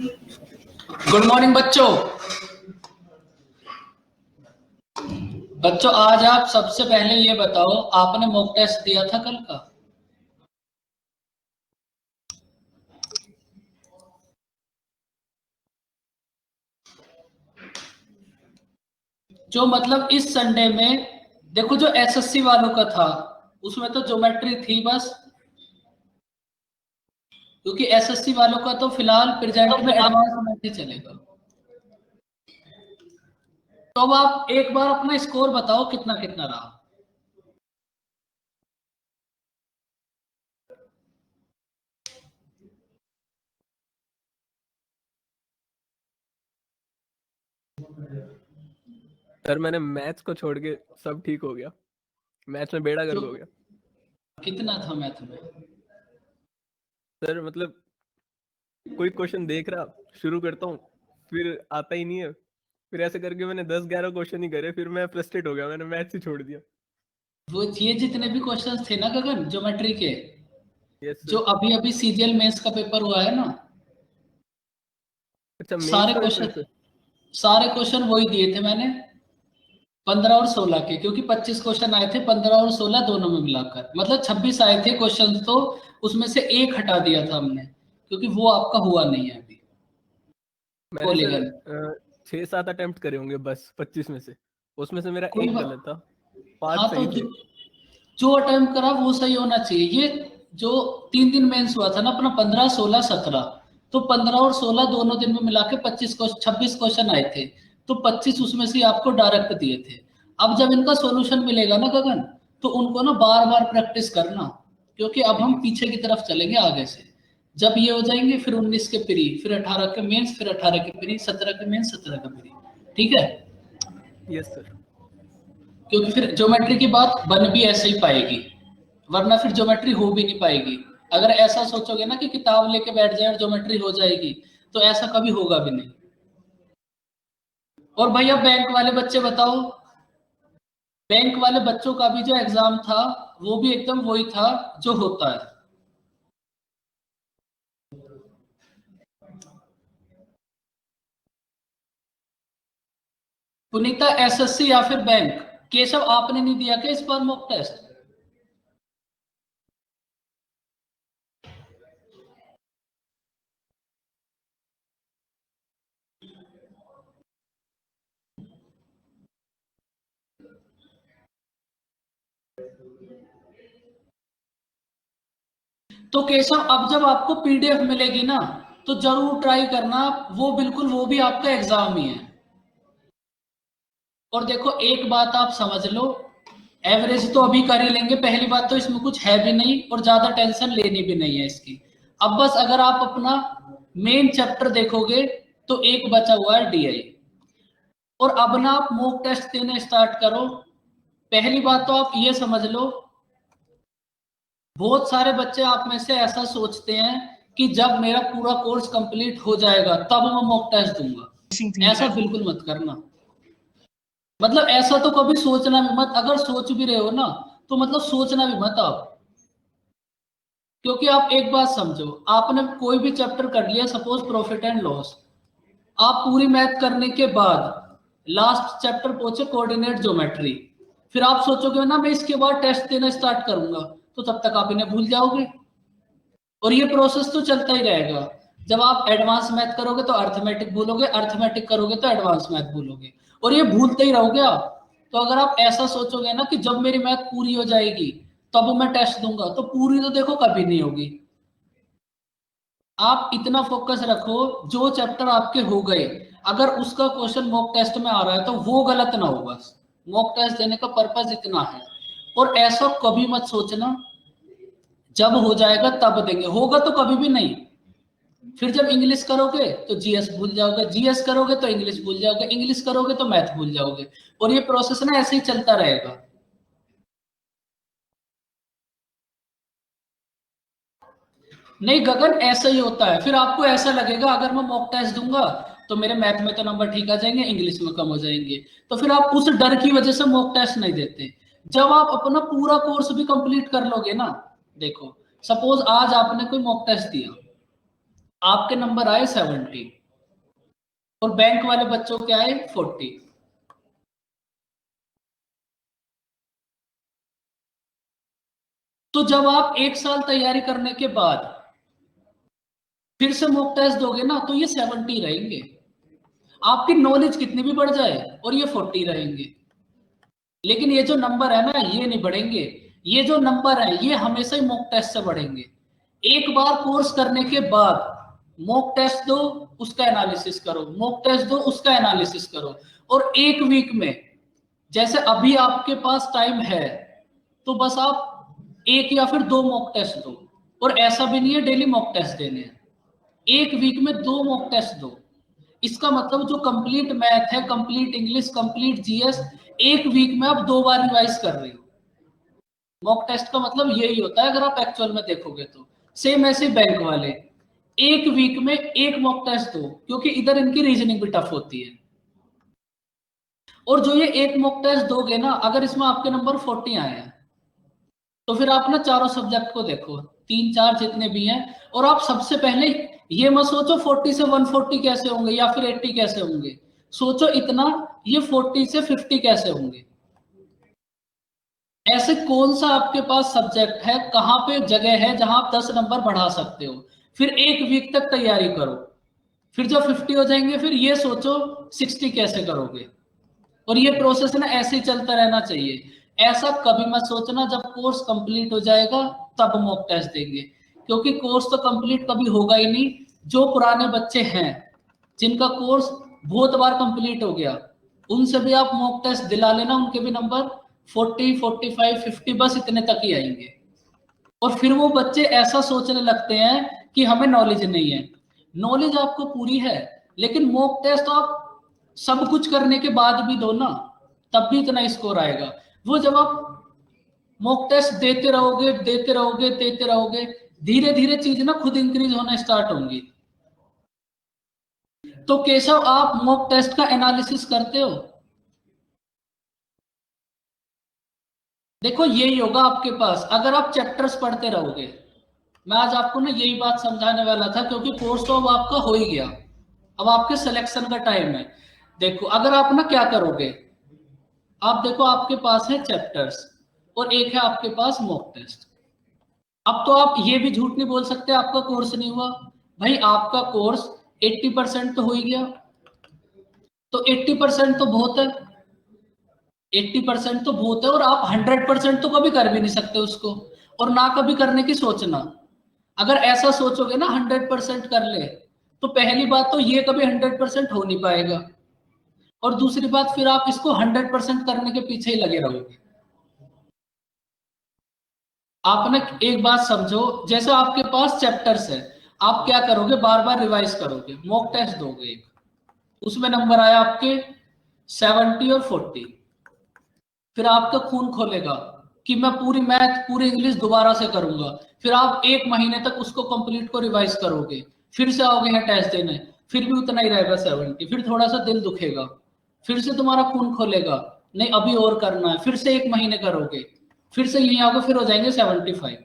Good morning बच्चों। बच्चों आज आप सबसे पहले ये बताओ, आपने मॉक टेस्ट दिया था कल का? जो मतलब इस संडे में देखो, जो एसएससी वालों का था उसमें तो ज्योमेट्री थी बस, क्योंकि एसएससी वालों का तो फिलहाल प्रेजेंट में एडवांस मैथ ही चलेगा। तो अब आप एक बार अपना स्कोर बताओ कितना कितना रहा। सर मैंने मैथ्स को छोड़ के सब ठीक हो गया। मैथ्स में बेड़ा गर्क हो गया। कितना था मैथ में? सर मतलब कोई क्वेश्चन देख रहा, शुरू करता हूँ, फिर आता ही नहीं है, फिर ऐसे करके मैंने 10-11 क्वेश्चन ही करे, फिर मैं फ्रस्ट्रेट हो गया, मैंने मैथ्स ही छोड़ दिया। वो ये जितने भी क्वेश्चंस थे ना गगन ज्योमेट्री के, यस जो सर। अभी अभी सीजीएल मेंस का पेपर हुआ है ना, अच्छा मेंस सारे का पेपर है क्वेश्चन सर? सारे क्वेश्चन वही दिए थे मैंने, 15 और 16 के, क्योंकि 25 क्वेश्चन आए थे, 15 और 16 दोनों में मिलाकर, मतलब 26 आए थे क्वेश्चन, तो उसमें से एक हटा दिया था हमने, क्योंकि वो आपका हुआ नहीं है अभी मैंने सर पॉलीगन। 6-7 अटेम्प्ट करे होंगे बस 25 में से, उसमें से मेरा कोई एक बात। गलत था, 5 हाँ तो सही थे। जो अटेम्प्ट करा वो सही होना चाहिए। ये जो 3 दिन मेंस हुआ था ना अपना, 15 16 17, तो 15 और 16 दोनों दिन में मिला के 26 क्वेश्चन आए थे, तो 25 उसमें से आपको डायरेक्ट दिए थे। अब जब इनका सॉल्यूशन मिलेगा ना गगन, तो उनको ना बार बार प्रैक्टिस करना, क्योंकि अब ठीक हम है। पीछे की तरफ चलेंगे आगे से। जब ये हो जाएंगे फिर 19 के प्री, फिर 18 के मेंस, फिर 18 के प्री, 17 के मेंस, 17 के प्री। ठीक है, यस सर। क्योंकि फिर ज्योमेट्री की बात बन भी ऐसे ही पाएगी, वरना फिर ज्योमेट्री हो भी नहीं पाएगी। अगर ऐसा सोचोगे ना कि किताब लेके बैठ जाए और ज्योमेट्री हो जाएगी, तो ऐसा कभी होगा भी नहीं। और भैया बैंक वाले बच्चे बताओ, बैंक वाले बच्चों का भी जो एग्जाम था वो भी एकदम वही था जो होता है। पुनीता एसएससी या फिर बैंक? केशव आपने नहीं दिया क्या इस बार मॉक टेस्ट? तो केशव अब जब आपको पीडीएफ मिलेगी ना, तो जरूर ट्राई करना, वो बिल्कुल वो भी आपका एग्जाम ही है। और देखो एक बात आप समझ लो, एवरेज तो अभी कर ही लेंगे, पहली बात तो इसमें कुछ है भी नहीं और ज्यादा टेंशन लेनी भी नहीं है इसकी। अब बस अगर आप अपना मेन चैप्टर देखोगे तो एक बचा हुआ है डीआई, और अब ना आप मॉक टेस्ट देने स्टार्ट करो। पहली बात तो आप ये समझ लो, बहुत सारे बच्चे आप में से ऐसा सोचते हैं कि जब मेरा पूरा कोर्स कंप्लीट हो जाएगा तब मैं मॉक टेस्ट दूंगा। ऐसा बिल्कुल मत करना, मतलब ऐसा तो कभी सोचना भी मत। अगर सोच भी रहे हो ना, तो मतलब सोचना भी मत आप, क्योंकि आप एक बात समझो, आपने कोई भी चैप्टर कर लिया, सपोज प्रॉफिट एंड लॉस, आप पूरी मैथ करने के बाद लास्ट चैप्टर पहुंचे कोऑर्डिनेट ज्योमेट्री, फिर आप सोचोगे ना मैं इसके बाद टेस्ट देना स्टार्ट करूंगा, तो तब तक आप इन्हें भूल जाओगे, और ये प्रोसेस तो चलता ही रहेगा। जब आप एडवांस मैथ करोगे तो अर्थमेटिक भूलोगे, अर्थमेटिक करोगे तो एडवांस मैथ भूलोगे, और ये भूलते ही रहोगे आप। तो अगर आप ऐसा सोचोगे ना कि जब मेरी मैथ पूरी हो जाएगी तब मैं टेस्ट दूंगा, तो पूरी तो देखो कभी नहीं होगी। आप इतना फोकस रखो, जो चैप्टर आपके हो गए, अगर उसका क्वेश्चन मॉक टेस्ट में आ रहा है तो वो गलत ना हो, बस मॉक टेस्ट देने का पर्पस इतना है। और ऐसा कभी मत सोचना जब हो जाएगा तब देंगे, होगा तो कभी भी नहीं। फिर जब इंग्लिश करोगे तो जीएस भूल जाओगे, जीएस करोगे तो इंग्लिश भूल जाओगे, इंग्लिश करोगे तो मैथ भूल जाओगे, और ये प्रोसेस ना ऐसे ही चलता रहेगा। नहीं गगन, ऐसा ही होता है, फिर आपको ऐसा लगेगा अगर मैं मॉक टेस्ट दूंगा तो मेरे मैथ में तो नंबर ठीक आ जाएंगे, इंग्लिश में कम हो जाएंगे, तो फिर आप उस डर की वजह से मॉक टेस्ट नहीं देते। जब आप अपना पूरा कोर्स भी कंप्लीट कर लोगे ना, देखो सपोज आज आपने कोई मॉक टेस्ट दिया, आपके नंबर आए 70 और बैंक वाले बच्चों के आए 40। तो जब आप 1 साल तैयारी करने के बाद फिर से मॉक टेस्ट दोगे ना, तो ये 70 रहेंगे। आपकी नॉलेज कितनी भी बढ़ जाए और ये 40 रहेंगे, लेकिन ये जो नंबर है ना, ये नहीं बढ़ेंगे। ये जो नंबर है ये हमेशा ही मॉक टेस्ट से बढ़ेंगे। एक बार कोर्स करने के बाद मॉक टेस्ट दो, उसका एनालिसिस करो, मॉक टेस्ट दो, उसका एनालिसिस करो। और एक वीक में, जैसे अभी आपके पास टाइम है, तो बस आप एक या फिर 2 मॉक टेस्ट दो। और ऐसा भी नहीं है डेली मॉक टेस्ट देने हैं, एक वीक में 2 मॉक टेस्ट दो। इसका मतलब जो कंप्लीट मैथ है, कंप्लीट इंग्लिश, कंप्लीट जीएस, एक वीक में आप 2 बार रिवाइज कर रहे हो। मॉक टेस्ट का मतलब यही होता है अगर आप एक्चुअल में देखोगे तो। सेम ऐसे बैंक वाले, एक वीक में एक मॉक टेस्ट दो, क्योंकि इधर इनकी रीजनिंग भी टफ होती है। और जो ये एक मॉक टेस्ट दोगे ना, अगर इसमें आपके नंबर 40 आए हैं, तो फिर आप ना चारों सब्जेक्ट को देखो, 3-4 जितने भी हैं, और आप सबसे पहले ये मत सोचो 40 से 140 कैसे होंगे या फिर 80 कैसे होंगे। सोचो इतना, ये 40 से 50 कैसे होंगे। ऐसे कौन सा आपके पास सब्जेक्ट है, कहां पे जगह है जहां आप 10 नंबर बढ़ा सकते हो। फिर एक वीक तक तैयारी करो, फिर जब 50 हो जाएंगे फिर ये सोचो 60 कैसे करोगे। और ये प्रोसेस ना ऐसे ही चलता रहना चाहिए। ऐसा कभी मत सोचना जब कोर्स कंप्लीट हो जाएगा तब मॉक टेस्ट देंगे, क्योंकि कोर्स तो कंप्लीट कभी होगा ही नहीं। जो पुराने बच्चे हैं जिनका कोर्स बहुत बार कंप्लीट हो गया, उनसे भी आप मॉक टेस्ट दिला लेना, उनके भी नंबर 40, 45, 50 बस इतने तक ही आएंगे। और फिर वो बच्चे ऐसा सोचने लगते हैं कि हमें नॉलेज नहीं है। नॉलेज आपको पूरी है, लेकिन मॉक टेस्ट आप सब कुछ करने के बाद भी दो ना, तब भी इतना स्कोर आएगा। वो जब आप मॉक टेस्ट देते रहोगे, देते रहोगे, देते रहोगे, धीरे धीरे चीज ना खुद इंक्रीज होना स्टार्ट होंगी। तो केशव, आप मॉक टेस्ट का एनालिसिस करते हो? देखो यही होगा आपके पास अगर आप चैप्टर्स पढ़ते रहोगे। मैं आज आपको ना यही बात समझाने वाला था, क्योंकि कोर्स तो अब आपका हो ही गया, अब आपके सिलेक्शन का टाइम है। देखो अगर आप ना क्या करोगे, आप देखो आपके पास है चैप्टर्स और एक है आपके पास मॉक टेस्ट। अब तो आप ये भी झूठ नहीं बोल सकते आपका कोर्स नहीं हुआ। भाई आपका कोर्स 80% तो हो ही गया, तो 80% तो बहुत है, 80% तो बहुत है। और आप 100% तो कभी कर भी नहीं सकते उसको, और ना कभी करने की सोचना। अगर ऐसा सोचोगे ना 100% कर ले, तो पहली बात तो ये कभी 100% हो नहीं पाएगा, और दूसरी बात फिर आप इसको 100% करने के पीछे ही लगे रहोगे। आप ना एक बात समझो, जैसे आपके पास चैप्टर्स है, आप क्या करोगे, बार बार रिवाइज करोगे, मॉक टेस्ट दोगे एक, उसमें नंबर आया आपके 70 और 40, फिर आपका खून खोलेगा कि मैं पूरी मैथ पूरी इंग्लिश दोबारा से करूंगा। फिर आप 1 महीने तक उसको कंप्लीट को रिवाइज करोगे, फिर से आओगे यहाँ टेस्ट देने, फिर भी उतना ही रहेगा 70, फिर थोड़ा सा दिल दुखेगा, फिर से तुम्हारा खून खोलेगा, नहीं अभी और करना है, फिर से 1 महीने करोगे, फिर से यहीं आओगे, फिर हो जाएंगे 75।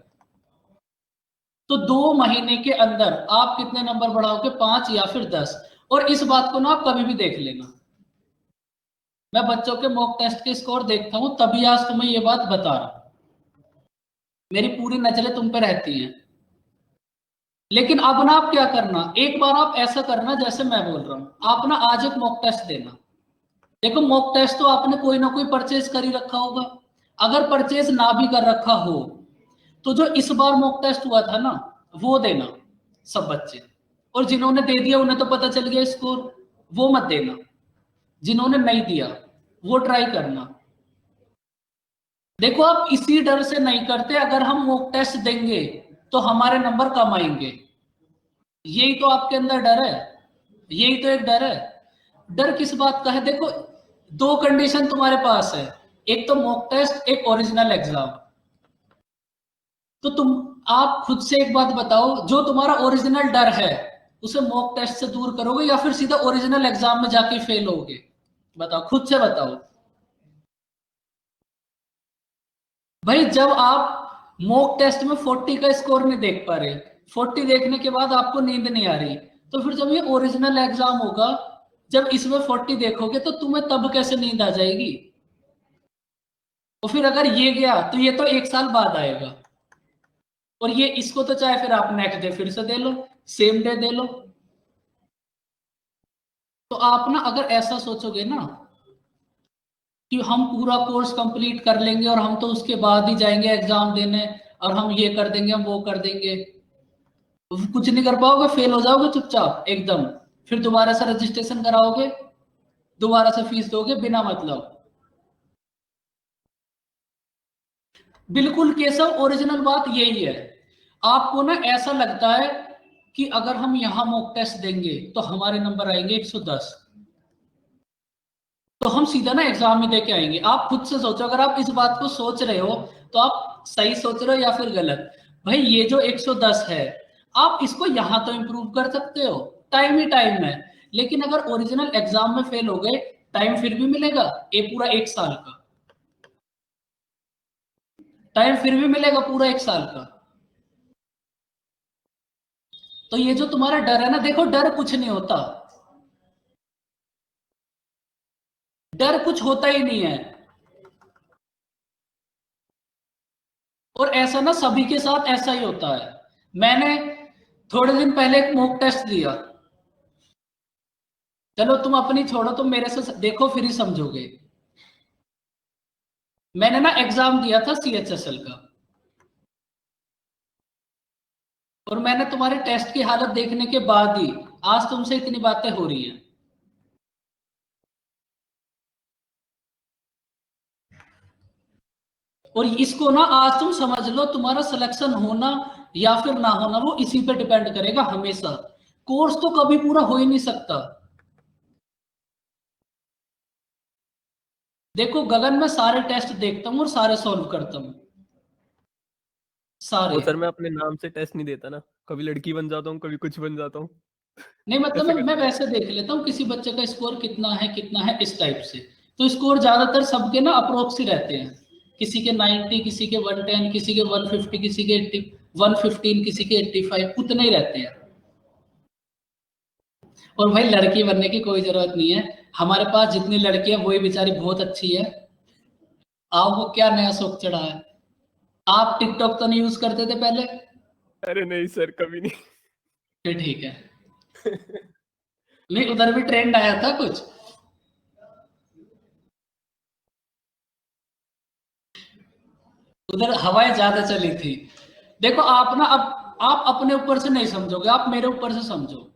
तो 2 महीने के अंदर आप कितने नंबर बढ़ाओगे, 5 या फिर 10। और इस बात को ना आप कभी भी देख लेना, मैं बच्चों के मॉक टेस्ट के स्कोर देखता हूं, तभी आज तुम्हें ये बात बता रहा हूं, मेरी पूरी नजरें तुम पे रहती हैं। लेकिन अब ना आप क्या करना, एक बार आप ऐसा करना जैसे मैं बोल रहा हूं, आप ना आज एक मॉक टेस्ट देना। देखो मॉक टेस्ट तो आपने कोई ना कोई परचेज कर ही रखा होगा, अगर परचेज ना भी कर रखा हो, तो जो इस बार मॉक टेस्ट हुआ था ना, वो देना सब बच्चे। और जिन्होंने दे दिया उन्हें तो पता चल गया स्कोर, वो मत देना। जिन्होंने नहीं दिया वो ट्राई करना। देखो आप इसी डर से नहीं करते, अगर हम मॉक टेस्ट देंगे तो हमारे नंबर कम आएंगे, यही तो आपके अंदर डर है, यही तो एक डर है। डर किस बात का है, देखो 2 कंडीशन तुम्हारे पास है, एक तो मॉक टेस्ट, एक ओरिजिनल एग्जाम। तो तुम आप खुद से एक बात बताओ, जो तुम्हारा ओरिजिनल डर है उसे मॉक टेस्ट से दूर करोगे या फिर सीधा ओरिजिनल एग्जाम में जाके फेल होगे? बताओ, खुद से बताओ। भाई जब आप मॉक टेस्ट में 40 का स्कोर नहीं देख पा रहे, 40 देखने के बाद आपको नींद नहीं आ रही, तो फिर जब ये ओरिजिनल एग्जाम होगा, जब इसमें 40 देखोगे तो तुम्हें तब कैसे नींद आ जाएगी? तो फिर अगर ये गया तो ये तो 1 साल बाद आएगा, और ये इसको तो चाहे फिर आप नेक्स्ट डे फिर से दे लो, सेम डे दे लो। तो आप ना अगर ऐसा सोचोगे ना कि हम पूरा कोर्स कंप्लीट कर लेंगे और हम तो उसके बाद ही जाएंगे एग्जाम देने, और हम ये कर देंगे, हम वो कर देंगे, तो कुछ नहीं कर पाओगे, फेल हो जाओगे चुपचाप एकदम। फिर दोबारा से रजिस्ट्रेशन कराओगे, दोबारा से फीस दोगे बिना मतलब। बिल्कुल केशव, ओरिजिनल बात यही है। आपको ना ऐसा लगता है कि अगर हम यहां मॉक टेस्ट देंगे तो हमारे नंबर आएंगे 110, तो हम सीधा ना एग्जाम में दे के आएंगे। आप खुद से सोचो, अगर आप इस बात को सोच रहे हो तो आप सही सोच रहे हो या फिर गलत। भाई ये जो 110 है, आप इसको यहां तो इंप्रूव कर सकते हो, टाइम ही टाइम है। लेकिन अगर ओरिजिनल एग्जाम में फेल हो गए, टाइम फिर भी मिलेगा, ये पूरा 1 साल का टाइम फिर भी मिलेगा, पूरा 1 साल का। तो ये जो तुम्हारा डर है ना, देखो डर कुछ नहीं होता, डर कुछ होता ही नहीं है। और ऐसा ना सभी के साथ ऐसा ही होता है। मैंने थोड़े दिन पहले एक मॉक टेस्ट दिया, चलो तुम अपनी छोड़ो, तुम मेरे से देखो फिर ही समझोगे। मैंने ना एग्जाम दिया था CHSL का, और मैंने तुम्हारे टेस्ट की हालत देखने के बाद ही आज तुमसे इतनी बातें हो रही हैं। और इसको ना आज तुम समझ लो, तुम्हारा सिलेक्शन होना या फिर ना होना वो इसी पे डिपेंड करेगा हमेशा। कोर्स तो कभी पूरा हो ही नहीं सकता। देखो गगन, मैं सारे टेस्ट देखता हूँ और सारे सॉल्व करता हूँ, सारे। वो सर मैं अपने नाम से टेस्ट नहीं देता ना, कभी लड़की बन जाता हूँ, कभी कुछ बन जाता हूँ। नहीं मतलब ऐसे मैं करता हूँ। वैसे देख लेता हूँ किसी बच्चे का स्कोर कितना है इस टाइप से। तो स्कोर ज्यादातर सबके ना अप्रोक्स ही रहते हैं, किसी के 90, किसी के 110, किसी के 150, किसी के 80, 115, किसी के 85, उतने ही रहते हैं। और भाई लड़की बनने की कोई जरूरत नहीं है, हमारे पास जितनी लड़की है वही बेचारी बहुत अच्छी है। आपको क्या नया शौक चढ़ा है? आप टिकटॉक तो नहीं यूज करते थे पहले? अरे नहीं सर, कभी नहीं। फिर ठीक है। नहीं उधर भी ट्रेंड आया था कुछ? उधर हवाएं ज्यादा चली थी। देखो आप ना, अब आप अपने ऊपर से नहीं समझोगे, आप मेरे ऊपर से समझो।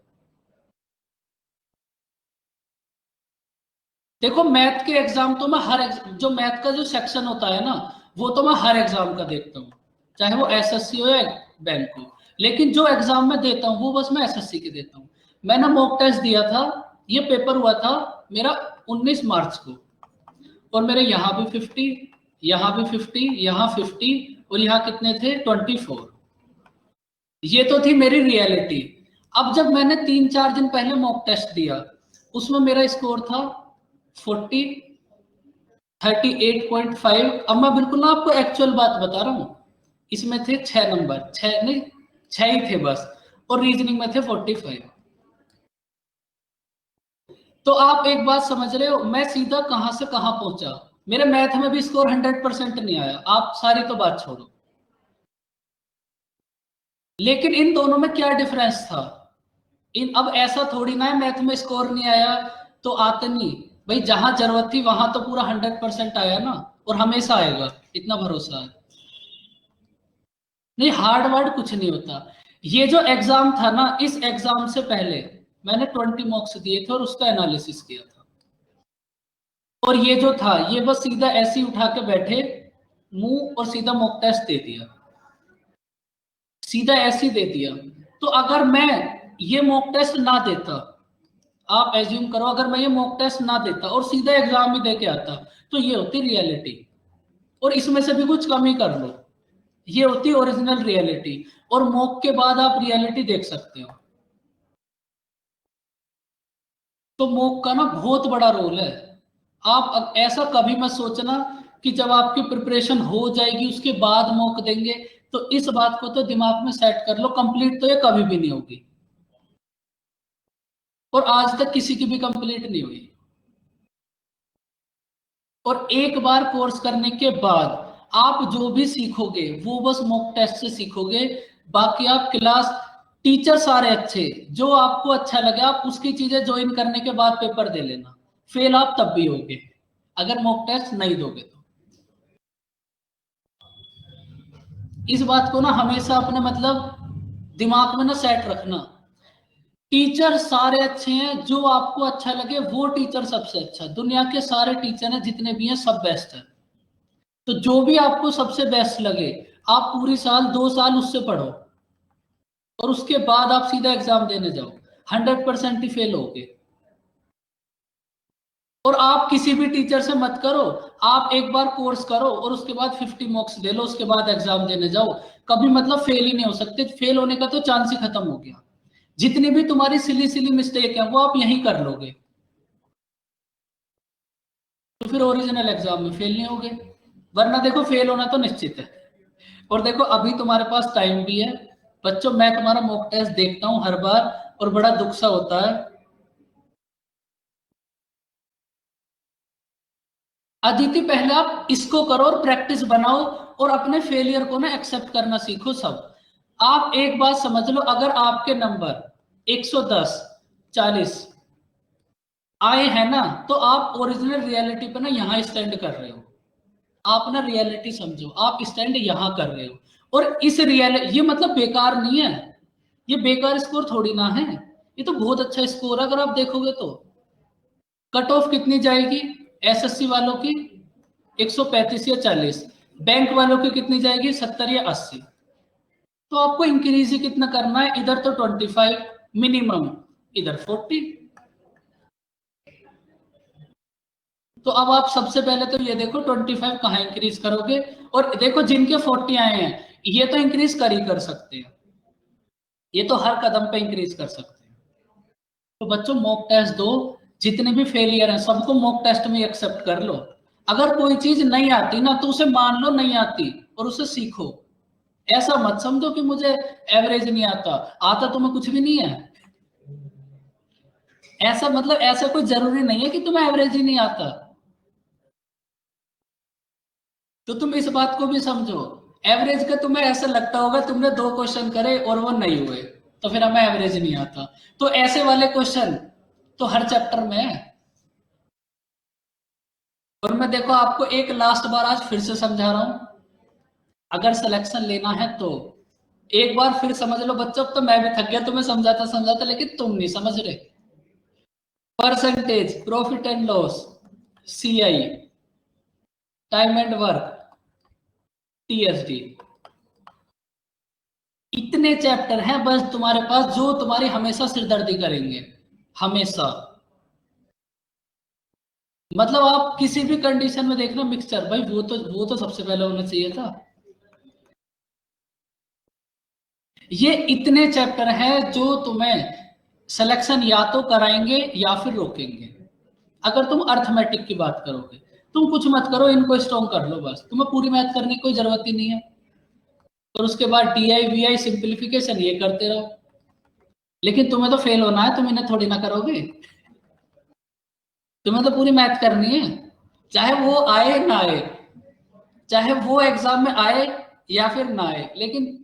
देखो मैथ के एग्जाम तो मैं जो मैथ का जो सेक्शन होता है ना, वो तो मैं हर एग्जाम का देखता हूँ, चाहे वो SSC हो या बैंक हो। लेकिन जो एग्जाम में देता हूँ वो बस मैं SSC के देता हूँ। मैंने मॉक टेस्ट दिया था, ये पेपर हुआ था मेरा 19 मार्च को, और मेरे यहाँ भी 50, यहाँ भी 50, यहाँ 50, और यहाँ कितने थे 24। ये तो थी मेरी रियलिटी। अब जब मैंने 3-4 दिन पहले मॉक टेस्ट दिया, उसमें मेरा स्कोर था 40, 38.5। अब मैं बिल्कुल ना आपको एक्चुअल बात बता रहा हूँ, इसमें थे 6 नंबर, 6 नहीं 6 ही थे बस, और रीजनिंग में थे 45। तो आप एक बात समझ रहे हो, मैं सीधा कहां से कहां पहुंचा। मेरे मैथ में भी स्कोर 100% नहीं आया, आप सारी तो बात छोड़ो। लेकिन इन दोनों में क्या डिफरेंस था? इन अब ऐसा थोड़ी ना है मैथ में स्कोर नहीं आया तो आते नहीं। भाई जहां जरूरत थी वहां तो पूरा 100% आया ना, और हमेशा आएगा, इतना भरोसा है। नहीं हार्ड वर्ड कुछ नहीं होता। ये जो एग्जाम था ना, इस एग्जाम से पहले मैंने 20 मॉक्स दिए थे और उसका एनालिसिस किया था। और ये जो था, ये बस सीधा ऐसे ही उठा के बैठे मुंह और सीधा मॉक टेस्ट दे दिया, सीधा ऐसे ही दे दिया। तो अगर मैं ये मॉक टेस्ट ना देता, आप एज्यूम करो अगर मैं ये मॉक टेस्ट ना देता और सीधा एग्जाम ही दे के आता, तो ये होती रियलिटी। और इसमें से भी कुछ कम ही कर लो, ये होती ओरिजिनल रियलिटी। और मॉक के बाद आप रियलिटी देख सकते हो। तो मॉक का ना बहुत बड़ा रोल है। आप ऐसा कभी मत सोचना कि जब आपकी प्रिपरेशन हो जाएगी उसके बाद मॉक देंगे, तो इस बात को तो दिमाग में सेट कर लो, कंप्लीट तो ये कभी भी नहीं होगी, और आज तक किसी की भी कंप्लीट नहीं हुई। और एक बार कोर्स करने के बाद आप जो भी सीखोगे वो बस मॉक टेस्ट से सीखोगे। बाकी आप क्लास, टीचर सारे अच्छे, जो आपको अच्छा लगे आप उसकी चीजें ज्वाइन करने के बाद पेपर दे लेना, फेल आप तब भी होगे अगर मॉक टेस्ट नहीं दोगे तो। इस बात को ना हमेशा अपने मतलब दिमाग में ना सेट रखना, टीचर सारे अच्छे हैं, जो आपको अच्छा लगे वो टीचर सबसे अच्छा। दुनिया के सारे टीचर हैं जितने भी हैं सब बेस्ट है, तो जो भी आपको सबसे बेस्ट लगे आप पूरी साल 2 साल उससे पढ़ो और उसके बाद आप सीधा एग्जाम देने जाओ, 100% ही फेल होगे। और आप किसी भी टीचर से मत करो, आप एक बार कोर्स करो और उसके बाद 50 मार्क्स दे लो, उसके बाद एग्जाम देने जाओ, कभी मतलब फेल ही नहीं हो सकते। फेल होने का तो चांस ही खत्म हो गया। जितनी भी तुम्हारी सिली सिली मिस्टेक है वो आप यहीं कर लोगे, तो फिर ओरिजिनल एग्जाम में फेल नहीं होगे। वरना देखो फेल होना तो निश्चित है। और देखो अभी तुम्हारे पास टाइम भी है बच्चों, मैं तुम्हारा मॉक टेस्ट देखता हूं हर बार और बड़ा दुख सा होता है। अदिति पहले आप इसको करो और प्रैक्टिस बनाओ और अपने फेलियर को ना एक्सेप्ट करना सीखो सब। आप एक बात समझ लो, अगर आपके नंबर 110 40 आए हैं ना, तो आप ओरिजिनल रियलिटी पे ना यहां स्टैंड कर रहे हो। आप ना रियलिटी समझो, आप स्टैंड यहां कर रहे हो, और इस ये मतलब बेकार नहीं है, ये बेकार स्कोर थोड़ी ना है, ये तो बहुत अच्छा स्कोर है। अगर आप देखोगे तो कट ऑफ कितनी जाएगी एसएससी वालों की, 135 या 40, बैंक वालों की कितनी जाएगी 70 या 80। तो आपको इंक्रीज ही कितना करना है, इधर तो 25 मिनिमम, इधर 40। तो अब आप सबसे पहले तो ये देखो 25 कहाँ इंक्रीज करोगे, और देखो जिनके 40 आए हैं ये तो इंक्रीज कर ही कर सकते हैं, ये तो हर कदम पे इंक्रीज कर सकते हैं। तो बच्चों मॉक टेस्ट दो, जितने भी फेलियर हैं सबको मॉक टेस्ट में एक्सेप्ट कर लो। अगर कोई चीज नहीं आती ना तो उसे मान लो नहीं आती और उसे सीखो। ऐसा मत समझो कि मुझे एवरेज नहीं आता, आता तुम्हें कुछ भी नहीं है। ऐसा मतलब ऐसा कोई जरूरी नहीं है कि तुम्हें एवरेज ही नहीं आता। तो तुम इस बात को भी समझो, एवरेज का तुम्हें ऐसा लगता होगा तुमने 2 क्वेश्चन करे और वो नहीं हुए तो फिर हमें एवरेज नहीं आता। तो ऐसे वाले क्वेश्चन तो हर चैप्टर में है। और मैं देखो आपको एक लास्ट बार आज फिर से समझा रहा हूं, अगर सिलेक्शन लेना है तो एक बार फिर समझ लो बच्चों। तो मैं भी थक गया तुम्हें समझाता समझाता, लेकिन तुम नहीं समझ रहे। Percentage, profit and loss, CI, time and work, TSD, इतने चैप्टर हैं बस तुम्हारे पास जो तुम्हारी हमेशा सिरदर्दी करेंगे, हमेशा। मतलब आप किसी भी कंडीशन में देखना मिक्सचर, भाई वो तो सबसे पहले होना चाहिए था। ये इतने चैप्टर हैं जो तुम्हें सिलेक्शन या तो कराएंगे या फिर रोकेंगे। अगर तुम अर्थमेटिक की बात करोगे, तुम कुछ मत करो, इनको स्ट्रॉन्ग कर लो बस, तुम्हें पूरी मैथ करने की कोई जरूरत ही नहीं है। और उसके बाद डीआई वीआई सिंप्लीफिकेशन ये करते रहो। लेकिन तुम्हें तो फेल होना है, तुम इन्हें थोड़ी ना करोगे, तुम्हें तो पूरी मैथ करनी है, चाहे वो आए ना आए, चाहे वो एग्जाम में आए या फिर ना आए, लेकिन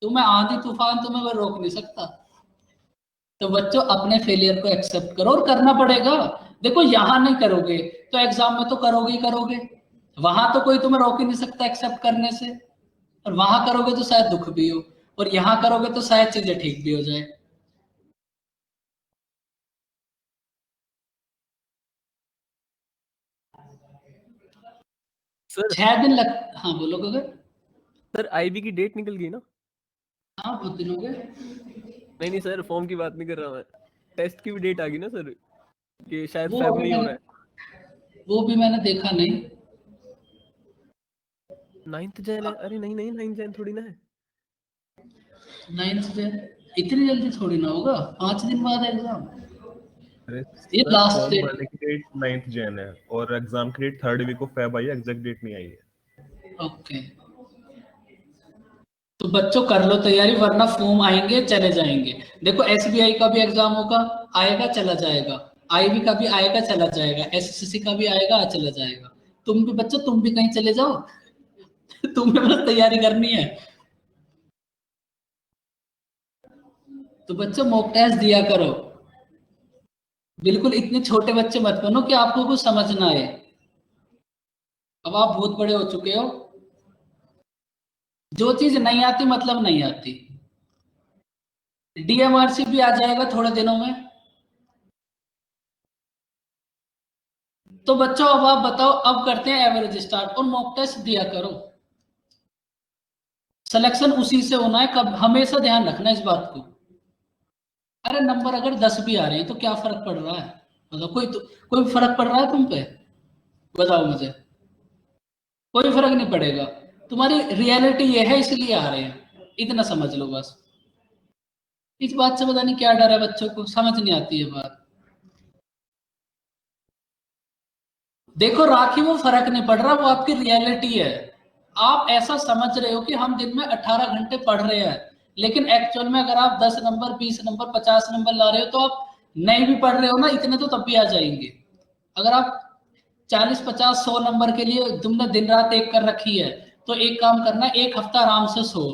तुम्हें आंधी तूफान तुम्हें वो रोक नहीं सकता। तो बच्चों अपने फेलियर को एक्सेप्ट करो, और करना पड़ेगा। देखो यहां नहीं करोगे तो एग्जाम में तो करोगे ही करोगे, वहां तो कोई तुम्हें रोक ही नहीं सकता एक्सेप्ट करने से, और वहां करोगे तो शायद दुख भी हो, और यहाँ करोगे तो शायद चीजें ठीक भी हो जाए। सर 6 दिन लग, हाँ बोलो गगन। सर आईबी की डेट निकल गई ना? हाँ बहुत दिन हो गए। नहीं नहीं सर, फॉर्म की बात नहीं कर रहा मैं, टेस्ट की भी डेट आ गई ना सर, कि शायद वो फेब में अभी ही हो रहा मैंने है। वो भी मैंने देखा नहीं। 9 जैन है? अरे नहीं नहीं, 9 जैन थोड़ी ना है। 9 से इतनी जल्दी थोड़ी ना होगा, 5 दिन बाद एग्जाम, अरे ये सर लास्ट फॉर्म डेट। भरने की डेट 9 जैन है और एग्जाम की date 3rd week of Feb आई है, एग्जैक्ट डेट नहीं आई है। ओके। तो बच्चों कर लो तैयारी, वरना फॉर्म आएंगे चले जाएंगे। देखो एसबीआई का भी एग्जाम होगा, आएगा चला जाएगा, आईबी का भी आएगा चला जाएगा, एसएससी का भी आएगा चला जाएगा। तुम भी बच्चों, तुम भी कहीं चले जाओ तुम्हें बस तैयारी करनी है। तो बच्चों मॉक टेस्ट दिया करो, बिल्कुल इतने छोटे बच्चे मत बनो कि आपको कुछ समझ ना आए। अब आप बहुत बड़े हो चुके हो, जो चीज नहीं आती मतलब नहीं आती। डीएमआरसी भी आ जाएगा थोड़े दिनों में। तो बच्चों अब आप बताओ, अब करते हैं एवरेज स्टार्ट और मॉक टेस्ट दिया करो। सिलेक्शन उसी से होना है, कब हमेशा ध्यान रखना इस बात को। अरे नंबर अगर 10 भी आ रहे हैं तो क्या फर्क पड़ रहा है? मतलब कोई फर्क पड़ रहा है तुम पे? बताओ मुझे। कोई फर्क नहीं पड़ेगा, तुम्हारी रियलिटी ये है इसलिए आ रहे हैं, इतना समझ लो बस। इस बात से पता नहीं क्या डर है बच्चों को, समझ नहीं आती है बात। देखो राखी, वो फर्क नहीं पड़ रहा, वो आपकी रियलिटी है। आप ऐसा समझ रहे हो कि हम दिन में 18 घंटे पढ़ रहे हैं, लेकिन एक्चुअल में अगर आप 10 नंबर 20 नंबर 50 नंबर ला रहे हो तो आप नहीं भी पढ़ रहे हो ना इतने, तो तब भी आ जाएंगे। अगर आप 40 50 100 नंबर के लिए तुमने दिन रात एक कर रखी है, तो एक काम करना, एक हफ्ता आराम से सो।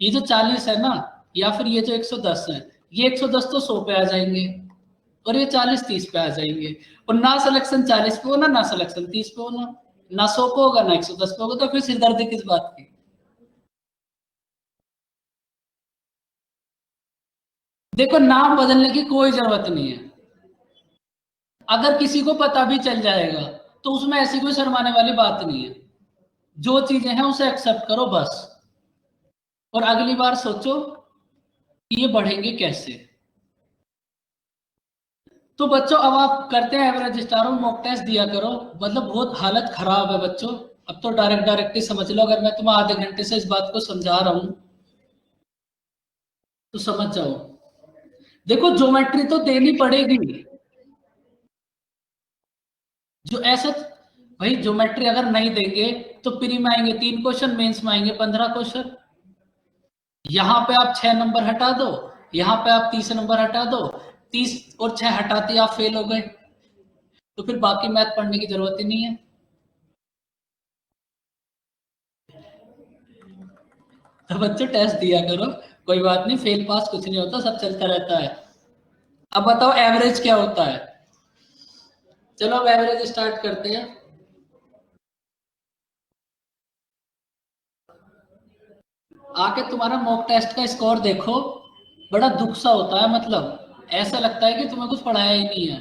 ये जो 40 है ना, या फिर ये जो 110 है, ये 110 तो 100 पे आ जाएंगे, और ये 40 30 पे आ जाएंगे। और ना सिलेक्शन 40 पे हो ना सिलेक्शन 30 पे हो, ना 100 पे होगा ना 110 पे होगा, तो फिर सिरदर्दी किस बात की? देखो नाम बदलने की कोई जरूरत नहीं है। अगर किसी को पता भी चल जाएगा तो उसमें ऐसी कोई शर्माने वाली बात नहीं है। जो चीजें हैं उसे एक्सेप्ट करो बस, और अगली बार सोचो कि ये बढ़ेंगे कैसे। तो बच्चों अब आप करते हैं एवरेज स्टार और मॉक टेस्ट दिया करो। मतलब बहुत हालत खराब है बच्चों, अब तो डायरेक्ट ही समझ लो। अगर मैं तुम्हें आधे घंटे से इस बात को समझा रहा हूं तो समझ जाओ। देखो ज्योमेट्री तो देनी पड़ेगी, जो ऐसा भाई ज्योमेट्री अगर नहीं देंगे तो प्री में आएंगे 3 क्वेश्चन, मेंस में आएंगे 15 क्वेश्चन। यहाँ पे आप 6 नंबर हटा दो, यहाँ पे आप 30 नंबर हटा दो, 30 और 6 हटाते आप फेल हो गए, तो फिर बाकी मैथ पढ़ने की जरूरत ही नहीं है। तो बच्चों टेस्ट दिया करो, कोई बात नहीं, फेल पास कुछ नहीं होता, सब चलता रहता है। अब बताओ एवरेज क्या होता है? चलो अब एवरेज स्टार्ट करते हैं। आके तुम्हारा मॉक टेस्ट का स्कोर देखो, बड़ा दुख सा होता है। मतलब ऐसा लगता है कि तुम्हें कुछ पढ़ाया ही नहीं है।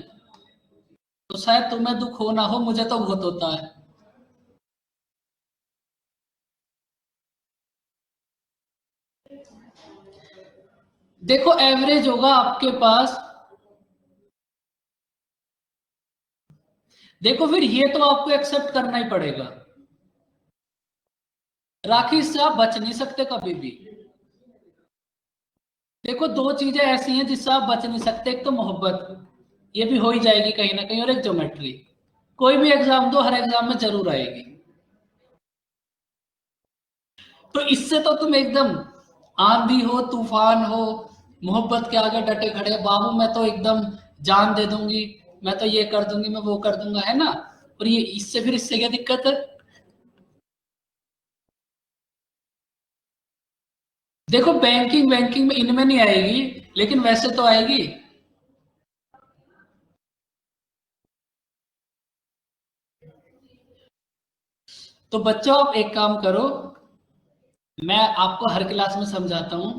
तो शायद तुम्हें दुख हो ना हो, मुझे तो बहुत होता है। देखो एवरेज होगा आपके पास, देखो फिर ये तो आपको एक्सेप्ट करना ही पड़ेगा। राखी से आप बच नहीं सकते कभी भी। देखो दो चीजें ऐसी हैं जिससे आप बच नहीं सकते, एक तो मोहब्बत, ये भी हो ही जाएगी कहीं ना कहीं, और एक ज्योमेट्री। कोई भी एग्जाम दो, हर एग्जाम में जरूर आएगी। तो इससे तो तुम एकदम आंधी हो तूफान हो, मोहब्बत के आगे डटे खड़े, बाबू मैं तो एकदम जान दे दूंगी, मैं तो ये कर दूंगी, मैं वो कर दूंगा, है ना। और ये इससे फिर इससे क्या दिक्कत है? देखो बैंकिंग बैंकिंग में इनमें नहीं आएगी, लेकिन वैसे तो आएगी। तो बच्चों आप एक काम करो, मैं आपको हर क्लास में समझाता हूं।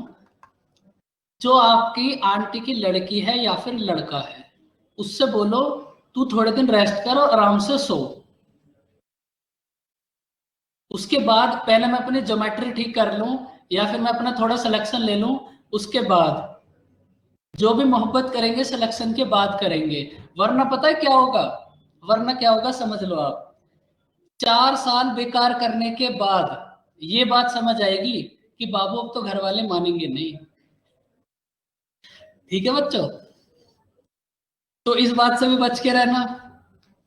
जो आपकी आंटी की लड़की है या फिर लड़का है, उससे बोलो तू थोड़े दिन रेस्ट कर और आराम से सो। उसके बाद पहले मैं अपनी ज्योमेट्री ठीक कर लूं, या फिर मैं अपना थोड़ा सिलेक्शन ले लूं, उसके बाद जो भी मोहब्बत करेंगे सिलेक्शन के बाद करेंगे। वरना पता है क्या होगा? वरना क्या होगा समझ लो आप, 4 साल बेकार करने के बाद ये बात समझ आएगी कि बाबू अब तो घर वाले मानेंगे नहीं। ठीक है बच्चों, तो इस बात से भी बच के रहना।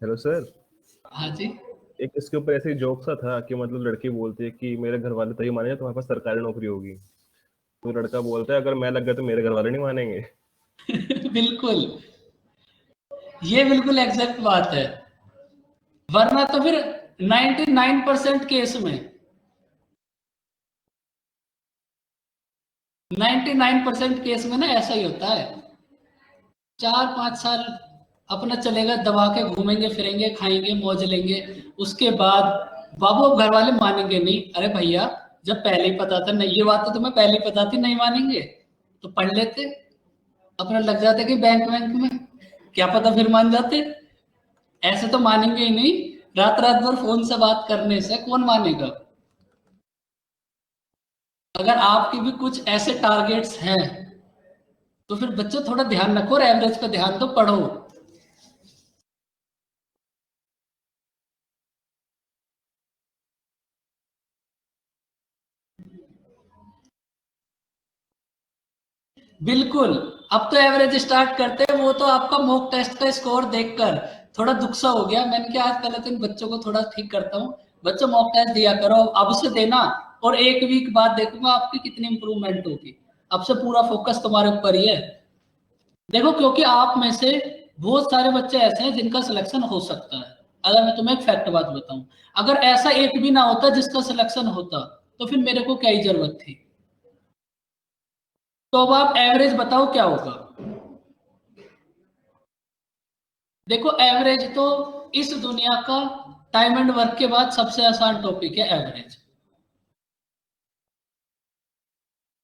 Hello sir. हाँ जी। एक इसके ऊपर ऐसे जोक सा था कि मतलब लड़की बोलती है कि मेरे घर वाले तभी मानेंगे तुम्हारे पास सरकारी नौकरी होगी, तो लड़का बोलता है अगर मैं लग गया तो मेरे घर वाले नहीं मानेंगे। बिल्कुल, ये बिल्कुल एग्जैक्ट बात है। वरना तो फिर 99% केस में 99% केस में ना ऐसा ही होता है। 4-5 साल अपना चलेगा, दबा के घूमेंगे फिरेंगे, खाएंगे मौज लेंगे, उसके बाद बाबू अब घर वाले मानेंगे नहीं। अरे भैया, जब पहले ही पता था, नहीं ये बात तो तुम्हें पहले ही पता थी नहीं मानेंगे, तो पढ़ लेते, अपना लग जाते कि बैंक में, क्या पता फिर मान जाते। ऐसे तो मानेंगे ही नहीं, रात रात भर फोन से बात करने से कौन मानेगा। अगर आपके भी कुछ ऐसे टारगेट्स हैं तो फिर बच्चों थोड़ा ध्यान रखो और एवरेज पे ध्यान तो पढ़ो। बिल्कुल, अब तो एवरेज स्टार्ट करते हैं, वो तो आपका मॉक टेस्ट का स्कोर देखकर थोड़ा दुख सा हो गया। मैंने कहा आज पहले तो इन बच्चों को थोड़ा ठीक करता हूँ, बच्चों मॉक टेस्ट दिया करो, अब से देना, और 1 वीक बाद देखूंगा आपकी कितनी इंप्रूवमेंट होगी। अब से पूरा फोकस तुम्हारे ऊपर ही है। देखो, क्योंकि आप में से बहुत सारे बच्चे ऐसे हैं जिनका सिलेक्शन हो सकता है। अगर मैं तुम्हें एक फैक्ट बात बताऊं, अगर ऐसा एक भी ना होता जिसका सिलेक्शन होता, तो फिर मेरे को क्या ही जरूरत थी। तो अब आप एवरेज बताओ क्या होगा। देखो, एवरेज तो इस दुनिया का टाइम एंड वर्क के बाद सबसे आसान टॉपिक है एवरेज।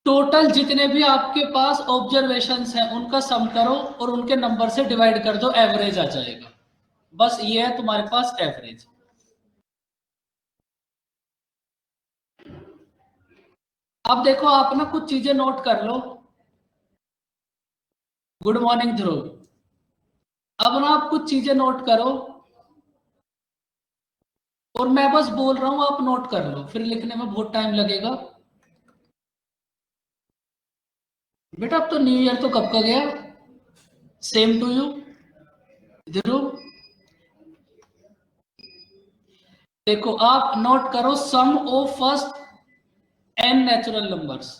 टोटल जितने भी आपके पास ऑब्जर्वेशंस हैं उनका सम करो और उनके नंबर से डिवाइड कर दो, एवरेज आ जाएगा। बस ये है तुम्हारे पास एवरेज। अब देखो, आप ना कुछ चीजें नोट कर लो। गुड मॉर्निंग ध्रुव। अब ना आप कुछ चीजें नोट करो और मैं बस बोल रहा हूं, आप नोट कर लो, फिर लिखने में बहुत टाइम लगेगा। बेटा, अब तो न्यू ईयर तो कब का गया। Same to you Dhruv. देखो, आप नोट करो sum of first n natural numbers.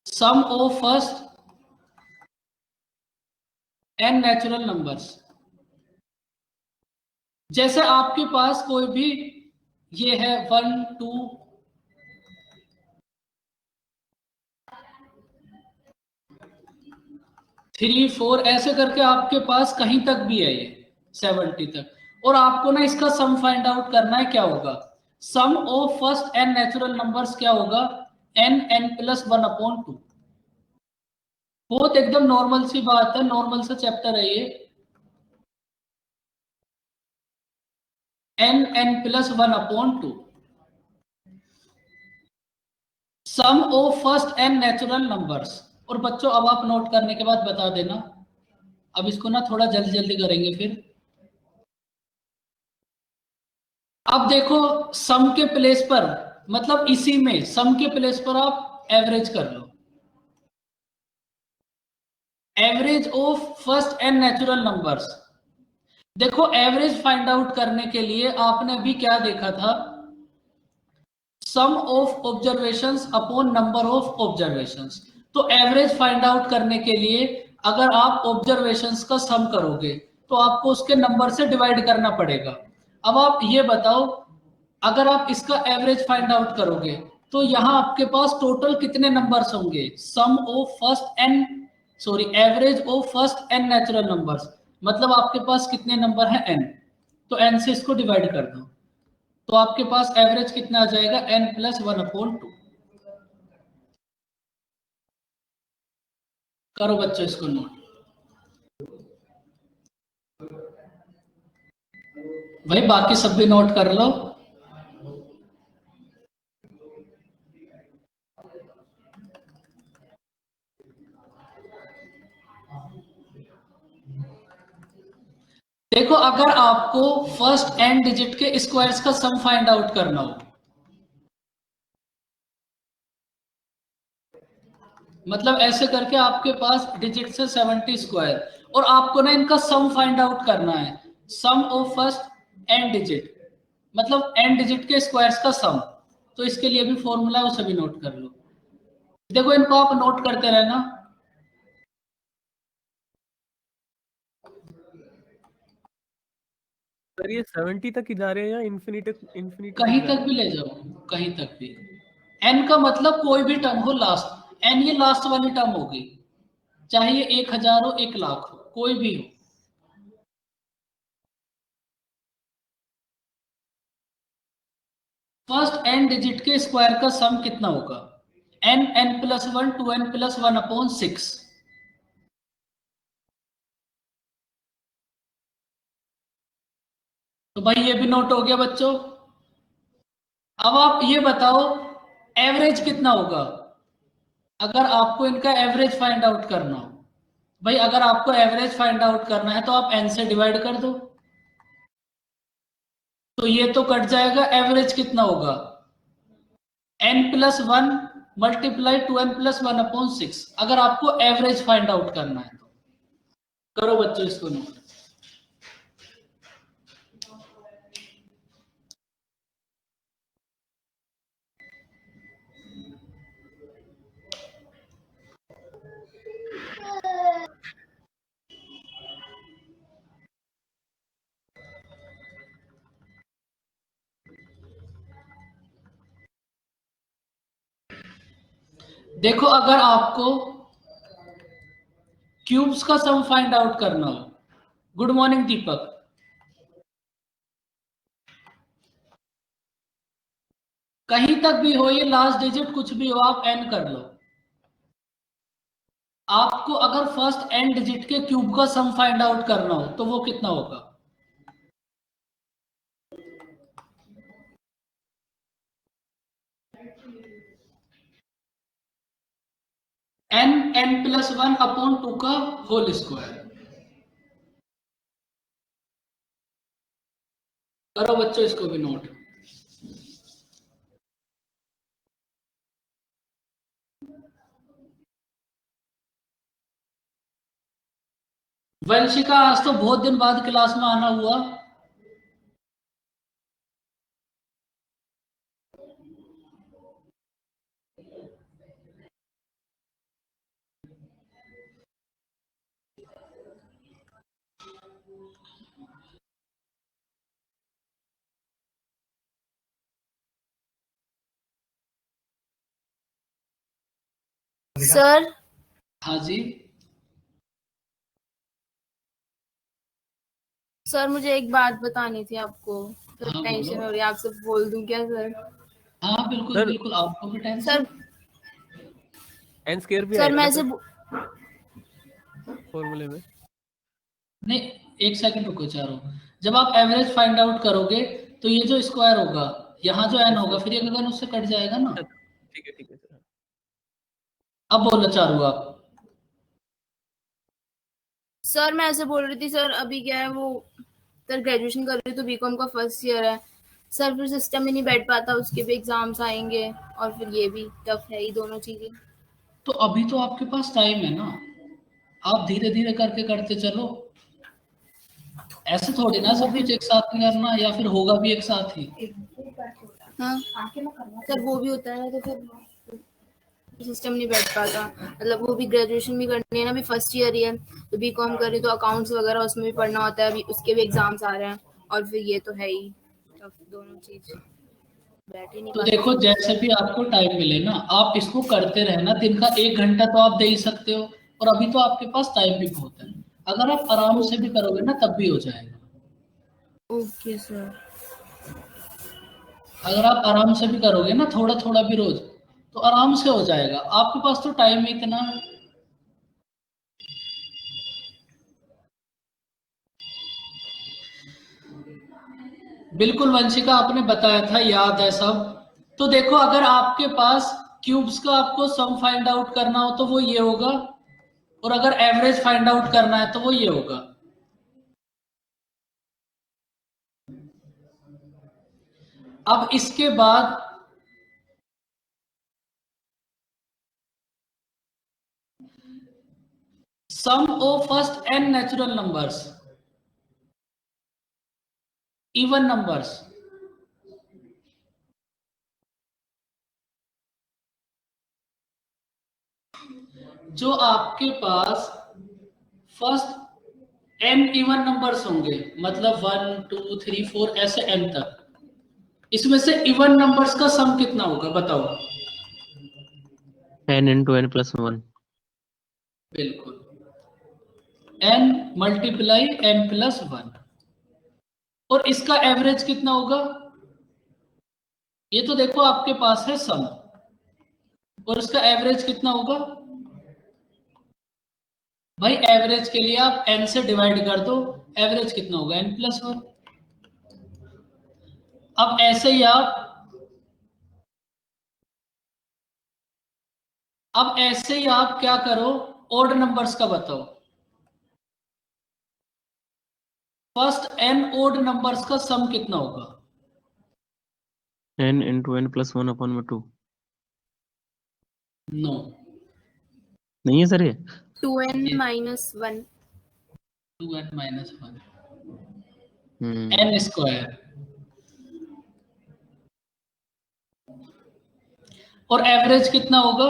Sum of first n natural numbers. जैसे आपके पास कोई भी ये है 1 2 3 4 ऐसे करके आपके पास कहीं तक भी है ये 70 तक, और आपको ना इसका सम फाइंड आउट करना है। क्या होगा sum of first n natural numbers? क्या होगा n+1/2। बहुत एकदम नॉर्मल सी बात है, नॉर्मल सा चैप्टर है ये। n+1/2 sum of first n natural numbers. और बच्चों, अब आप नोट करने के बाद बता देना। अब इसको ना थोड़ा जल्दी जल्दी करेंगे फिर। अब देखो, सम के प्लेस पर, मतलब इसी में सम के प्लेस पर आप एवरेज कर लो। Average of first n natural numbers. देखो, एवरेज फाइंड आउट करने के लिए आपने अभी क्या देखा था, sum of observations upon number of observations. तो एवरेज फाइंड आउट करने के लिए अगर आप ऑब्जर्वेशंस का सम करोगे तो आपको उसके नंबर से डिवाइड करना पड़ेगा। अब आप ये बताओ, अगर आप इसका एवरेज फाइंड आउट करोगे तो यहां आपके पास टोटल कितने नंबर्स होंगे, sum of first n, sorry average of first n natural numbers, मतलब आपके पास कितने नंबर हैं n, तो n से इसको डिवाइड कर दो, तो आपके पास एवरेज कितना आ जाएगा n+1/2। करो बच्चों इसको नोट। भाई बाकी सब भी नोट कर लो। देखो, अगर आपको फर्स्ट n डिजिट के स्क्वायर्स का सम फाइंड आउट करना हो, मतलब ऐसे करके आपके पास डिजिट से 70 स्क्वायर और आपको ना इनका सम फाइंड आउट करना है, सम ऑफ फर्स्ट एन डिजिट, मतलब एन डिजिट के स्क्वायर्स का सम। तो इसके लिए भी फॉर्मूला है, उसे भी नोट कर लो। देखो इनको आप नोट करते रहना। सर ये 70 तक ही जा रहे हैं या इन्फिनिटी इन्फिनिटी कहीं जा तक रहे भी ले जाओ, कहीं तक भी। एन का मतलब कोई भी टर्म हो लास्ट, एन ये लास्ट वाली टर्म होगी, चाहे ये 1000 हो 1,00,000 हो, कोई भी हो। फर्स्ट एन डिजिट के स्क्वायर का सम कितना होगा? N N plus 1 2n plus 1/6। तो भाई ये भी नोट हो गया बच्चों। अब आप ये बताओ एवरेज कितना होगा अगर आपको इनका एवरेज फाइंड आउट करना हो। भाई अगर आपको एवरेज फाइंड आउट करना है तो आप n से डिवाइड कर दो, तो ये तो कट जाएगा। एवरेज कितना होगा? n plus 1 multiply 2n plus 1/6। अगर आपको एवरेज फाइंड आउट करना है तो करो बच्चों इसको नोट। देखो अगर आपको क्यूब्स का सम फाइंड आउट करना हो, गुड मॉर्निंग दीपक, कहीं तक भी हो ये लास्ट डिजिट कुछ भी हो आप n कर लो। आपको अगर फर्स्ट n डिजिट के क्यूब का सम फाइंड आउट करना हो तो वो कितना होगा? n प्लस 1/2 का होल स्क्वायर। करो बच्चों इसको भी नोट। वंशिका आज तो बहुत दिन बाद क्लास में आना हुआ। सर हाँ जी सर मुझे एक बात बतानी थी आपको, तो हाँ टेंशन बोलो। हो रही है, आपसे बोल दूं क्या सर? हाँ बिल्कुल सर बिल्कुल, आपको भी टेंशन। सर n स्क्वायर भी सर आएगा मैं ना ऐसे सर फॉर्मूले में? नहीं, एक सेकंड रुको चारों। जब आप एवरेज फाइंड आउट करोगे तो ये जो स्क्वायर होगा, यहाँ जो n होगा, फिर ये गगन उससे कट जाएगा ना। ठीक है सर। अब बोलो चारू आप। सर मैं ऐसे बोल रही थी सर, अभी क्या है वो, सर ग्रेजुएशन कर रही हूँ तो बीकॉम का फर्स्ट ईयर है सर, फिर सिस्टम ही नहीं बैठ पाता, उसके भी एग्जाम्स आएंगे और फिर ये भी टफ है, ही दोनों चीजें। तो अभी तो आपके पास टाइम है ना, आप धीरे धीरे करके करते चलो। ऐसे थोड़ी ना वो सब भी कुछ एक साथ में करना, या फिर होगा भी एक साथ ही। हाँ सर, वो भी होता है तो फिर सिस्टम नहीं बैठ पाता, मतलब वो भी ग्रेजुएशन भी करनी है ना, अभी फर्स्ट ईयर ही है, तो बीकॉम कर रही तो अकाउंट्स वगैरह उसमें भी पढ़ना होता है, अभी उसके भी एग्जाम्स आ रहे हैं, और फिर ये तो है ही, तो दोनों चीज बैठ ही नहीं तो पाता देखो सर। जैसे भी आपको टाइम मिले ना, आप इसको करते रहना। दिन का 1 घंटा तो आप दे ही सकते हो, और अभी तो आपके पास टाइम भी बहुत है। अगर आप आराम से भी करोगे ना तब भी हो जाएगा। Okay sir. अगर आप आराम से भी करोगे ना, थोड़ा थोड़ा भी रोज, तो आराम से हो जाएगा। आपके पास तो टाइम ही इतना है। बिल्कुल वंशिका, आपने बताया था, याद है सब। तो देखो अगर आपके पास क्यूब्स का आपको सम फाइंड आउट करना हो तो वो ये होगा, और अगर एवरेज फाइंड आउट करना है तो वो ये होगा। अब इसके बाद sum of first n natural numbers, even numbers. जो आपके पास फर्स्ट n इवन नंबर्स होंगे, मतलब 1 2 3 4 ऐसे n तक, इसमें से इवन नंबर्स का सम कितना होगा बताओ? n into n plus 1. बिल्कुल, n मल्टीप्लाई n प्लस 1। और इसका एवरेज कितना होगा? ये तो देखो आपके पास है सम, और इसका एवरेज कितना होगा? भाई एवरेज के लिए आप n से डिवाइड कर दो, एवरेज कितना होगा? n plus 1। अब ऐसे ही आप क्या करो, ओड नंबर्स का बताओ। फर्स्ट n ओड नंबर्स का सम कितना होगा? n into n plus 1 upon 2. No, नहीं है सर ये? 2n minus 1. 2n माइनस 1 हम्म, n स्क्वायर। और एवरेज कितना होगा?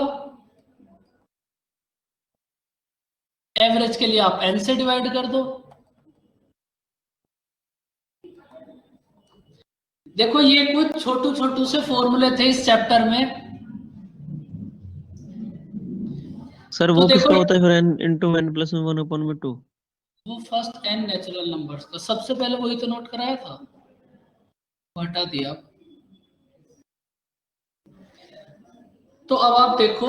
एवरेज के लिए आप n से डिवाइड कर दो। देखो ये कुछ छोटू से फॉर्मूले थे इस चैप्टर में। सर तो वो देखो, किसका होता है फिर n into n plus 1 upon 2? वो फर्स्ट n नेचुरल नंबर्स का, सबसे पहले वही तो नोट कराया था, वो हटा दिया। तो अब आप देखो,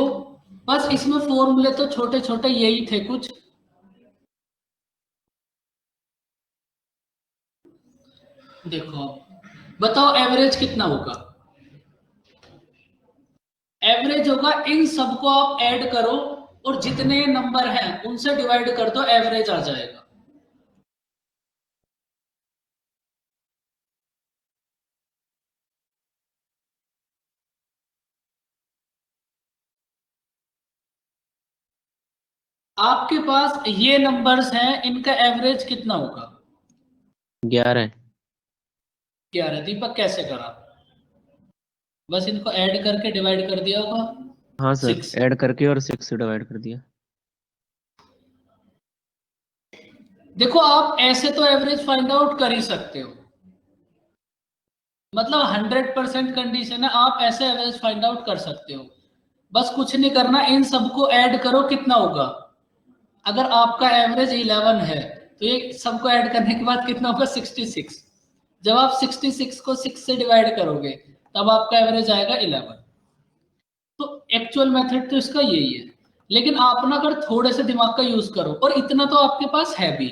बस इसमें फॉर्मूले तो छोटे छोटे यही थे कुछ। देखो बताओ एवरेज कितना होगा? एवरेज होगा इन सबको आप ऐड करो और जितने नंबर हैं उनसे डिवाइड कर दो, एवरेज आ जाएगा। आपके पास ये नंबर्स हैं, इनका एवरेज कितना होगा? 11। 11। दीपक कैसे करा? बस इनको ऐड करके डिवाइड कर दिया होगा। हाँ सर, 6। ऐड करके और 6 से डिवाइड कर दिया। देखो आप ऐसे तो एवरेज फाइंड आउट कर ही सकते हो, मतलब 100% कंडीशन है, आप ऐसे एवरेज फाइंड आउट कर सकते हो। बस कुछ नहीं करना, इन सबको ऐड करो, कितना होगा? अगर आपका एवरेज 11 है तो ये सबको ऐड करने के बाद कितना होगा? 66। जब आप 66 को 6 से डिवाइड करोगे तब आपका एवरेज आएगा 11। तो एक्चुअल मेथड तो इसका यही है, लेकिन आप ना अगर थोड़े से दिमाग का यूज करो, और इतना तो आपके पास है भी।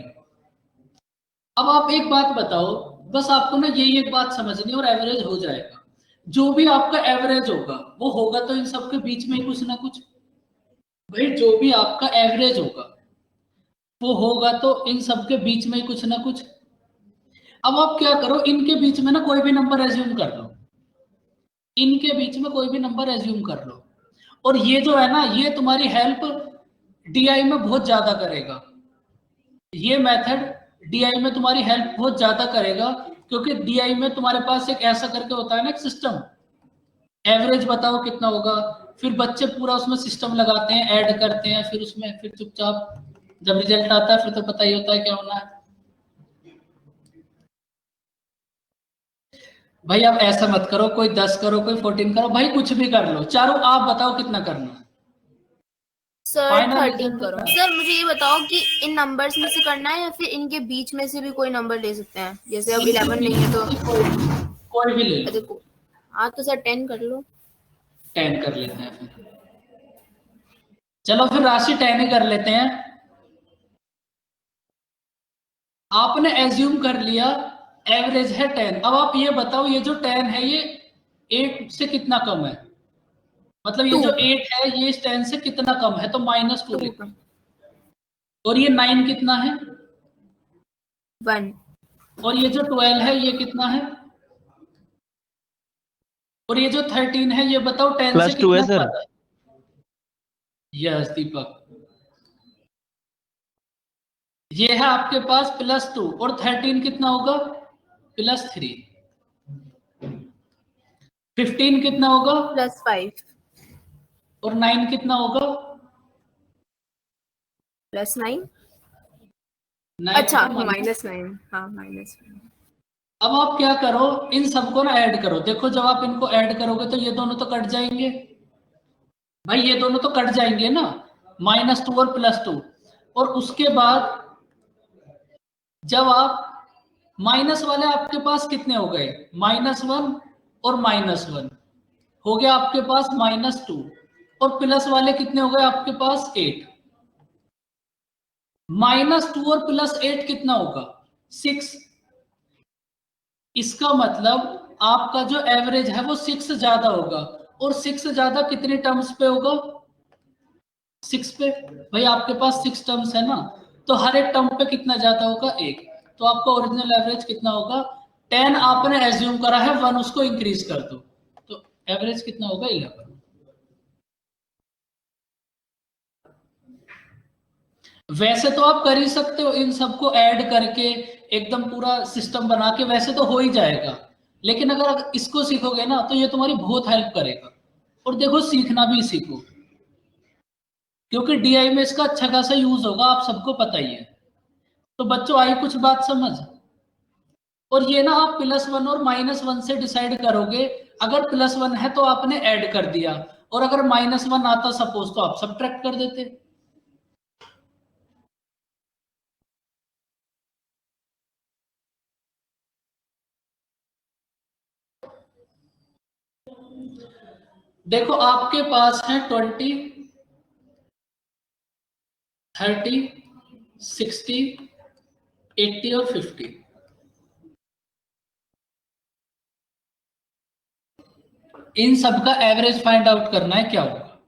अब आप एक बात बताओ, बस आपको ना यही एक बात समझनी और एवरेज हो जाएगा। जो भी आपका एवरेज होगा वो होगा तो इन सबके बीच में ही कुछ ना कुछ। भाई जो भी आपका एवरेज होगा वो होगा तो इन सबके बीच में ही कुछ ना कुछ। अब आप क्या करो, इनके बीच में ना कोई भी नंबर एज्यूम कर लो, इनके बीच में कोई भी नंबर एज्यूम कर लो, और ये जो है ना, ये तुम्हारी हेल्प डीआई में बहुत ज्यादा करेगा। ये मेथड डीआई में तुम्हारी हेल्प बहुत ज्यादा करेगा, क्योंकि डीआई में तुम्हारे पास एक ऐसा करके होता है ना एक सिस्टम, एवरेज बताओ कितना होगा, फिर बच्चे पूरा उसमें सिस्टम लगाते हैं, ऐड करते हैं, फिर उसमें फिर चुपचाप जब रिजल्ट आता है फिर तो पता ही होता है क्या होना है। भाई आप ऐसा मत करो, कोई 10 करो कोई 14 करो, भाई कुछ भी कर लो, चारों आप बताओ कितना करना है। सर Final 13 result करो। कितना है? सर मुझे ये बताओ कि इन नंबर्स में से करना है या फिर इनके बीच में से भी कोई नंबर ले सकते हैं? जैसे अब 11 नहीं है तो कोई भी ले लो। देखो, हाँ तो सर 10 कर लो। 10 कर लेते हैं फिर, चलो फिर राशि 10 ही कर लेते हैं। आपने एज्यूम कर लिया एवरेज है 10। अब आप ये बताओ, ये जो 10 है ये 8 से कितना कम है? मतलब ये जो 8 है ये इस 10 से कितना कम है? तो -2 लिखो। और ये 9 कितना है? 1। और ये जो 12 है ये कितना है? और ये जो 13 है ये बताओ 10 से +2 है कितना सर। ज्यादा है? यस दीपक, ये है आपके पास +2 और 13 कितना होगा +3, 15 कितना होगा +5 और 9 कितना होगा +9। 9 अच्छा होगा minus। -9, हाँ -9। अब आप क्या करो, इन सबको ना ऐड करो। देखो जब आप इनको ऐड करोगे तो ये दोनों तो कट जाएंगे भाई, ये दोनों तो कट जाएंगे ना, -2 और +2। और उसके बाद जब आप माइनस वाले आपके पास कितने हो गए -1 और -1 हो गया आपके पास -2 और प्लस वाले कितने हो गए आपके पास 8। -2 और +8 कितना होगा 6। इसका मतलब आपका जो एवरेज है वो 6 ज्यादा होगा, और 6 ज्यादा कितने टर्म्स पे होगा 6 पे। भाई आपके पास 6 टर्म्स है ना, तो हर एक टर्म पे कितना ज्यादा होगा 1। तो आपका ओरिजिनल एवरेज कितना होगा 10 आपने एज्यूम करा है, 1 उसको इंक्रीज कर दो, तो एवरेज कितना होगा 11। वैसे तो आप कर ही सकते हो इन सबको ऐड करके एकदम पूरा सिस्टम बना के, वैसे तो हो ही जाएगा, लेकिन अगर इसको सीखोगे ना तो ये तुम्हारी बहुत हेल्प करेगा। और देखो सीखना भी सीखो, क्योंकि डीआई में इसका अच्छा खासा यूज होगा, आप सबको पता ही है। तो बच्चों आई कुछ बात समझ। और ये ना आप +1 और -1 से डिसाइड करोगे। अगर +1 है तो आपने ऐड कर दिया, और अगर -1 आता सपोज तो आप सब्ट्रैक्ट कर देते। देखो आपके पास है 20, 30, 60, 80 और 50। इन सब का एवरेज फाइंड आउट करना है, क्या होगा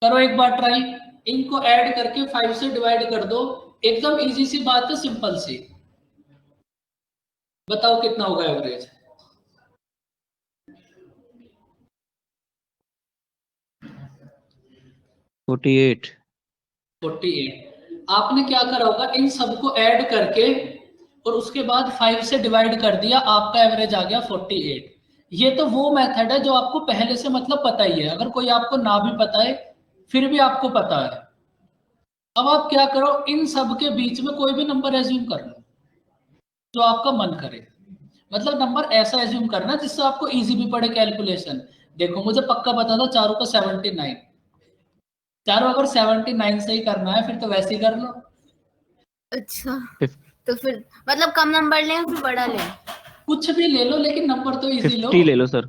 करो एक बार ट्राई। इनको ऐड करके 5 से डिवाइड कर दो, एकदम इजी सी बात है, सिंपल सी। बताओ कितना होगा एवरेज। 48। 48। आपने क्या करा होगा इन सबको ऐड करके और उसके बाद 5 से डिवाइड कर दिया, आपका एवरेज आ गया 48। ये तो वो मेथड है जो आपको पहले से मतलब पता ही है, अगर कोई आपको ना भी पता है फिर भी आपको पता है। अब आप क्या करो, इन सब के बीच में कोई भी नंबर एज्यूम कर लो जो आपका मन करे। मतलब नंबर ऐसा एज्यूम करना जिससे आपको इजी भी पड़े कैलकुलेशन। देखो मुझे पक्का पता था चारों का 79, चारों अगर 79 से ही करना है फिर तो वैसे ही कर लो। अच्छा तो फिर मतलब कम नंबर लें फिर बड़ा लें? कुछ भी ले लो लेकिन नंबर तो इजी लो 50 ले लो सर।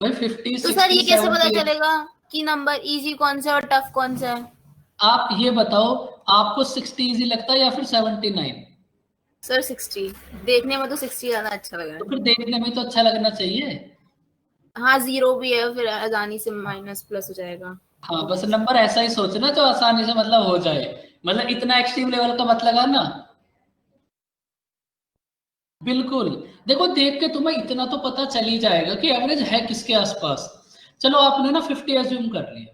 भाई। 50, तो सर 60, ये कैसे पता 70। चलेगा कि नंबर इजी कौन सा है और टफ कौन सा है? आप ये बताओ आपको 60 इजी लगता है या फिर 79? सर 60 देखने में तो 60 ज्यादा अच्छा लग रहा तो है। फिर देखने में तो अच्छा लगना चाहिए। हाँ 0 भी है, फिर आसानी से माइनस प्लस हो जाएगा। हाँ बस नंबर ऐसा ही सोचना जो आसानी से मतलब हो जाए, मतलब इतना एक्सट्रीम लेवल का मत लगाना। बिल्कुल। देखो देख के तुम्हें इतना तो पता चल ही जाएगा कि एवरेज है किसके आसपास। चलो आपने ना 50 एज्यूम कर लिया,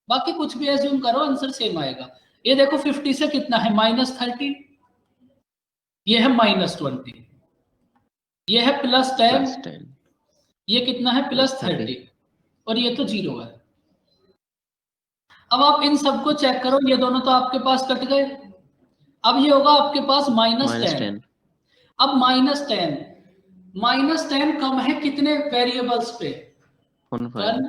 बाकी कुछ भी एज्यूम करो आंसर सेम आएगा। ये देखो 50 से कितना है -30, ये है -20, ये है +10, +10 ये कितना है +30। +30, और ये तो 0 है। अब आप इन सबको चेक करो, ये दोनों तो आपके पास कट गए। अब ये होगा आपके पास -10। -10 अब -10 कम है कितने वेरिएबल्स पे 1 5। 1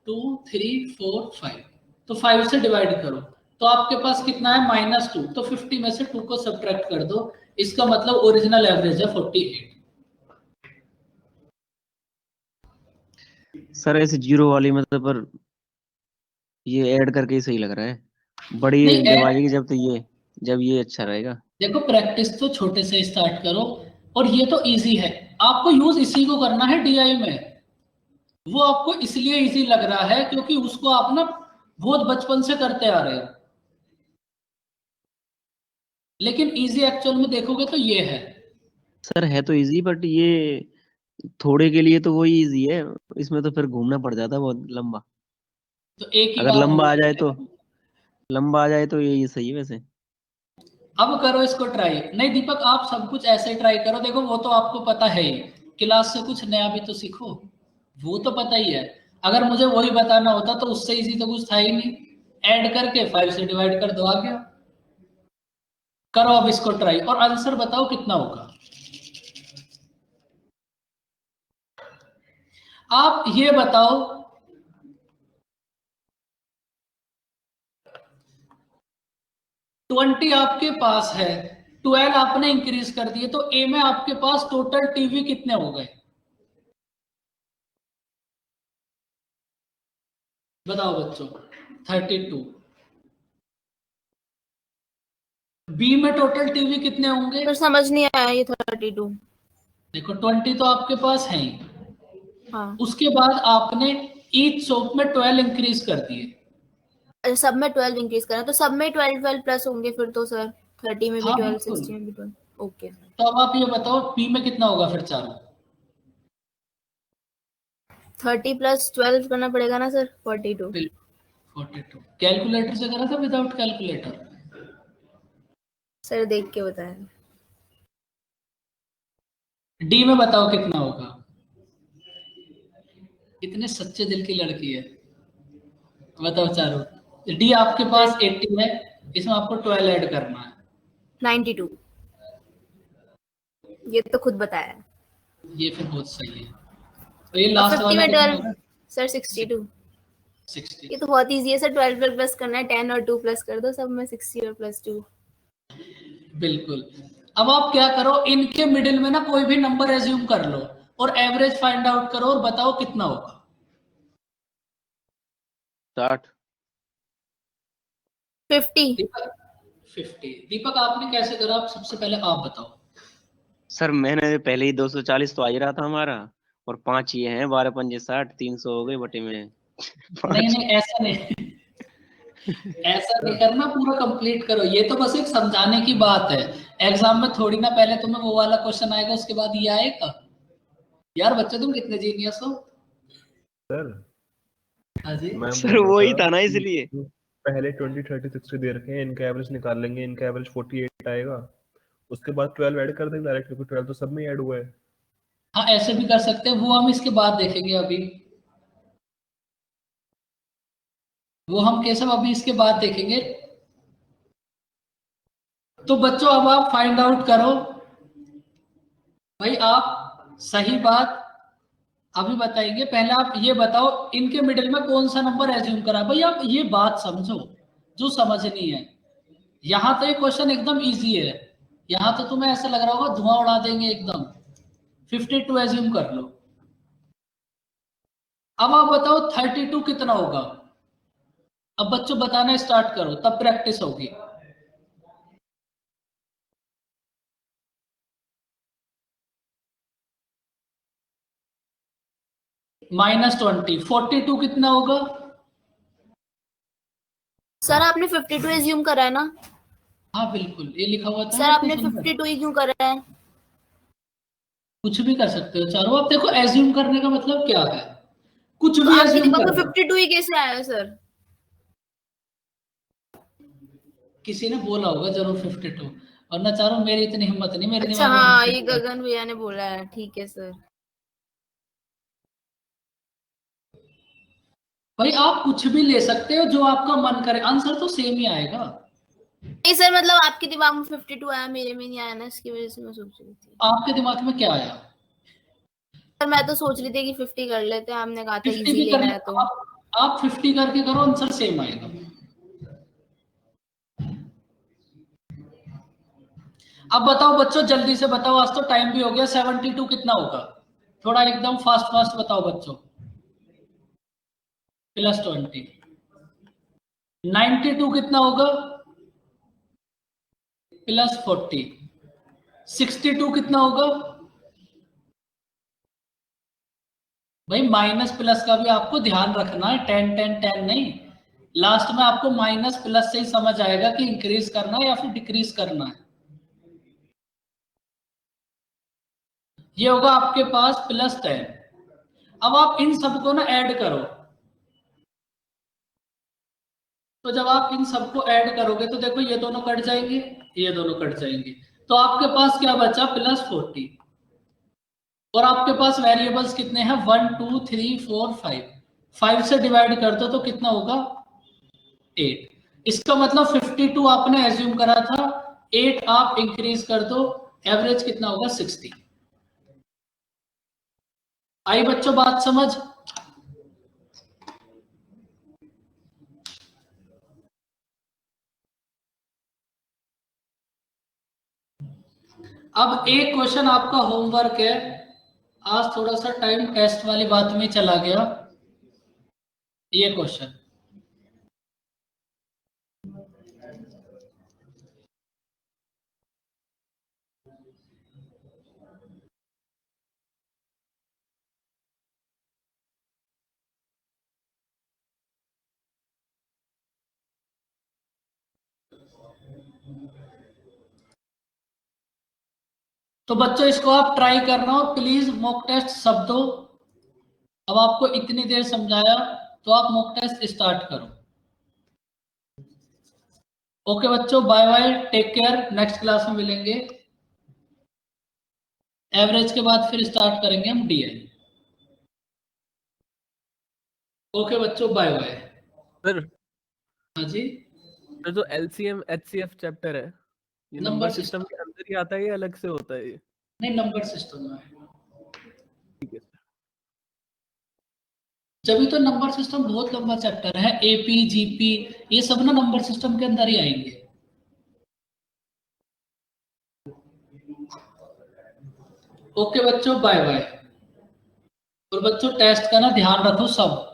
2 3 4 5, तो 5 से डिवाइड करो तो आपके पास कितना है -2, तो 50 में से 2 को सब्ट्रैक्ट कर दो, इसका मतलब ओरिजिनल एवरेज है 48। सर ऐसे 0 वाली मतलब पर ये ऐड करके ही सही लग रहा है। बड़ी नहीं जब आएगी जब ये अच्छा रहेगा। देखो प्रैक्टिस तो छोटे से स्टार्ट करो, और ये तो इजी है, आपको यूज इसी को करना है डीआई में। वो आपको इसलिए इजी लग रहा है क्योंकि उसको आप ना बहुत बचपन से करते आ रहे हो, लेकिन इजी एक्चुअल में देखोगे तो ये है। सर है तो इजी, बट ये थोड़े के लिए तो वही इजी है, इसमें तो फिर घूमना पड़ जाता है बहुत लंबा। तो एक ही अगर बात लंबा आ बोल, जाए तो यही सही है वैसे। अब करो इसको ट्राई। नहीं दीपक, आप सब कुछ ऐसे ट्राई करो। देखो वो तो आपको पता है ही, क्लास से कुछ नया भी तो सीखो, वो तो पता ही है। अगर मुझे वही बताना होता तो उससे इजी तो कुछ था ही नहीं। ऐड करके 5 से डिवाइड कर दो, आ गया। करो अब इसको ट्राई और आंसर बताओ कितना होगा। आप ये बताओ, ट्वेंटी आपके पास है, 12 आपने इंक्रीज कर दिए, तो ए में आपके पास टोटल टीवी कितने हो गए बताओ बच्चों। 32। बी में टोटल टीवी कितने होंगे? फिर समझ नहीं आया ये 32। देखो 20 तो आपके पास है ही, हाँ उसके बाद आपने ईच शॉप में 12 इंक्रीज कर दिए। सब में 12 इंक्रीज करना, तो सब में 12 प्लस होंगे फिर तो सर, 30 में भी हाँ 12, बिल्कुल। 60 में भी 12। ओके, तो अब आप ये बताओ पी में कितना होगा फिर चारों? 30 प्लस 12 करना पड़ेगा ना सर, 42। 42। कैलकुलेटर से करा था विदाउट कैलकुलेटर? सर देख के बताया। डी में बताओ कितना होगा। इतने सच्चे दिल की लड़की है, बताओ चारों। डी आपके पास 80 है, इसमें आपको 12 ऐड करना है। 92, ये तो खुद बताया। ये फिर बहुत सही है। तो ये और लास्ट 50 वाला में कितना 12 होगा? सर 62। 60। ये तो बहुत इजी है सर, 12 प्लस करना है, 10 और 2 प्लस कर दो, सब में 60 और प्लस 2। बिल्कुल। अब आप क्या करो, इनके मिडिल में ना कोई भी नंबर एज्यूम कर लो और एवरेज फाइंड आउट करो और बताओ कितना होगा। 60। 50। दीपक 50। दीपक आपने कैसे करा? आप सबसे पहले आप बताओ। सर मैंने पहले ही 240 तो आ ही रहा था हमारा, और 5 ये हैं, 12 पंजे 60, 300 हो गए बटे में नहीं 5। नहीं ऐसा नहीं, ऐसा नहीं करना, पूरा कंप्लीट करो। ये तो बस एक समझाने की बात है। एग्जाम में थोड़ी ना पहले तुम्हें वो वाला क्वेश्चन आएगा उसके बाद ये आएगा। यार बच्चे तुम कितने जीनियस हो। सर हाँ जी। मैं सर बोल रहा वही था था ना, कि इसलिए। पहले 20 30 60 दे रखे हैं, इनका एवरेज निकाल लेंगे, इनका एवरेज 48 आएगा, उसके बाद 12 ऐड कर देंगे डायरेक्ट, क्योंकि 12 तो सब में ऐड हुआ है। हाँ ऐसे भी कर सकते हैं, वो हम इसके बाद देखेंगे अभी। वो हम केशव अभी इसके बाद देखेंगे। तो बच्चों अब आप फाइंड आउट करो। भाई आप सही बात अभी बताएंगे, पहले आप ये बताओ इनके मिडिल में कौन सा नंबर एज्यूम करा। भाई आप ये बात समझो जो समझनी है। यहां तो ये क्वेश्चन एकदम इजी है, यहां तो तुम्हें ऐसा लग रहा होगा धुआं उड़ा देंगे एकदम। 52 एज्यूम कर लो। अब आप बताओ 32 कितना होगा। अब बच्चों बताना स्टार्ट करो, तब प्रैक्टिस होगी। -20। 42 कितना होगा? सर आपने 52 एज्यूम करा है ना? हाँ बिल्कुल, ये लिखा हुआ था सर ना इतने आपने सुंदर। 52 ही क्यों करा है? कुछ भी कर सकते हो चारों। आप देखो एज्यूम करने का मतलब क्या है, कुछ तो भी आपके एज्यूम दिमाग में करना। 52 ही कैसे आया सर? किसी ने बोला होगा जरूर 52, वरना चारों मेरी इतनी हिम्मत नहीं, मेरे अच्छा दिमाग में हाँ, ये 52 है। गगन भैया ने बोला है, ठीक है सर। भाई आप कुछ भी ले सकते हो जो आपका मन करे, आंसर तो सेम ही आएगा। नहीं सर, मतलब आपके दिमाग में 52 आया, मेरे में नहीं आया ना, इसकी वजह से मैं सोच रही थी। आपके दिमाग में क्या आया? सर मैं तो सोच रही थी कि 50 कर लेते हैं, हमने कहा था 50 इजी भी लेना करके है तो। आप 50 करके करो, आंसर सेम आएगा। अब बताओ बच्चों जल्दी से बताओ, आज तो टाइम भी हो गया। 72 कितना होगा? थोड़ा एकदम फास्ट फास्ट बताओ बच्चों। +20। 92 कितना होगा? +40। 62 कितना होगा? भाई माइनस प्लस का भी आपको ध्यान रखना है, 10 10 10 नहीं। लास्ट में आपको माइनस प्लस से ही समझ आएगा कि इंक्रीज करना है या फिर डिक्रीज करना है। ये होगा आपके पास +10। अब आप इन सबको ना ऐड करो। तो जब आप इन सबको ऐड करोगे तो देखो ये दोनों कट जाएंगे, ये दोनों कट जाएंगे, तो आपके पास क्या बचा +40। और आपके पास वेरिएबल्स कितने हैं 1 2 3 4 5, 5 से डिवाइड कर दो तो कितना होगा 8। इसका मतलब 52 आपने एज्यूम करा था, 8 आप इंक्रीज कर दो, एवरेज कितना होगा 60। आई बच्चों बात समझ? अब एक क्वेश्चन आपका होमवर्क है, आज थोड़ा सा टाइम टेस्ट वाली बात में चला गया। ये क्वेश्चन तो बच्चों इसको आप ट्राई करना और प्लीज मॉक टेस्ट सब दो। अब आपको इतनी देर समझाया तो आप मॉक टेस्ट स्टार्ट करो। ओके बच्चों, bye bye, take care, next class में मिलेंगे। एवरेज के बाद फिर स्टार्ट करेंगे हम डीएल। ओके बच्चों, बाय बाय। सर हाँ जी, सर जो LCM HCF चैप्टर है ये नंबर नंबर सिस्टम सिस्टम के अंदर ही आता है या अलग से होता है ये? नहीं, नंबर सिस्टम में है। ठीक है सर। जब तो नंबर सिस्टम बहुत लंबा चैप्टर है, एपी जीपी ये सब ना नंबर सिस्टम के अंदर ही आएंगे। ओके बच्चों, बाय बाय। और बच्चों टेस्ट का ना ध्यान रखो सब।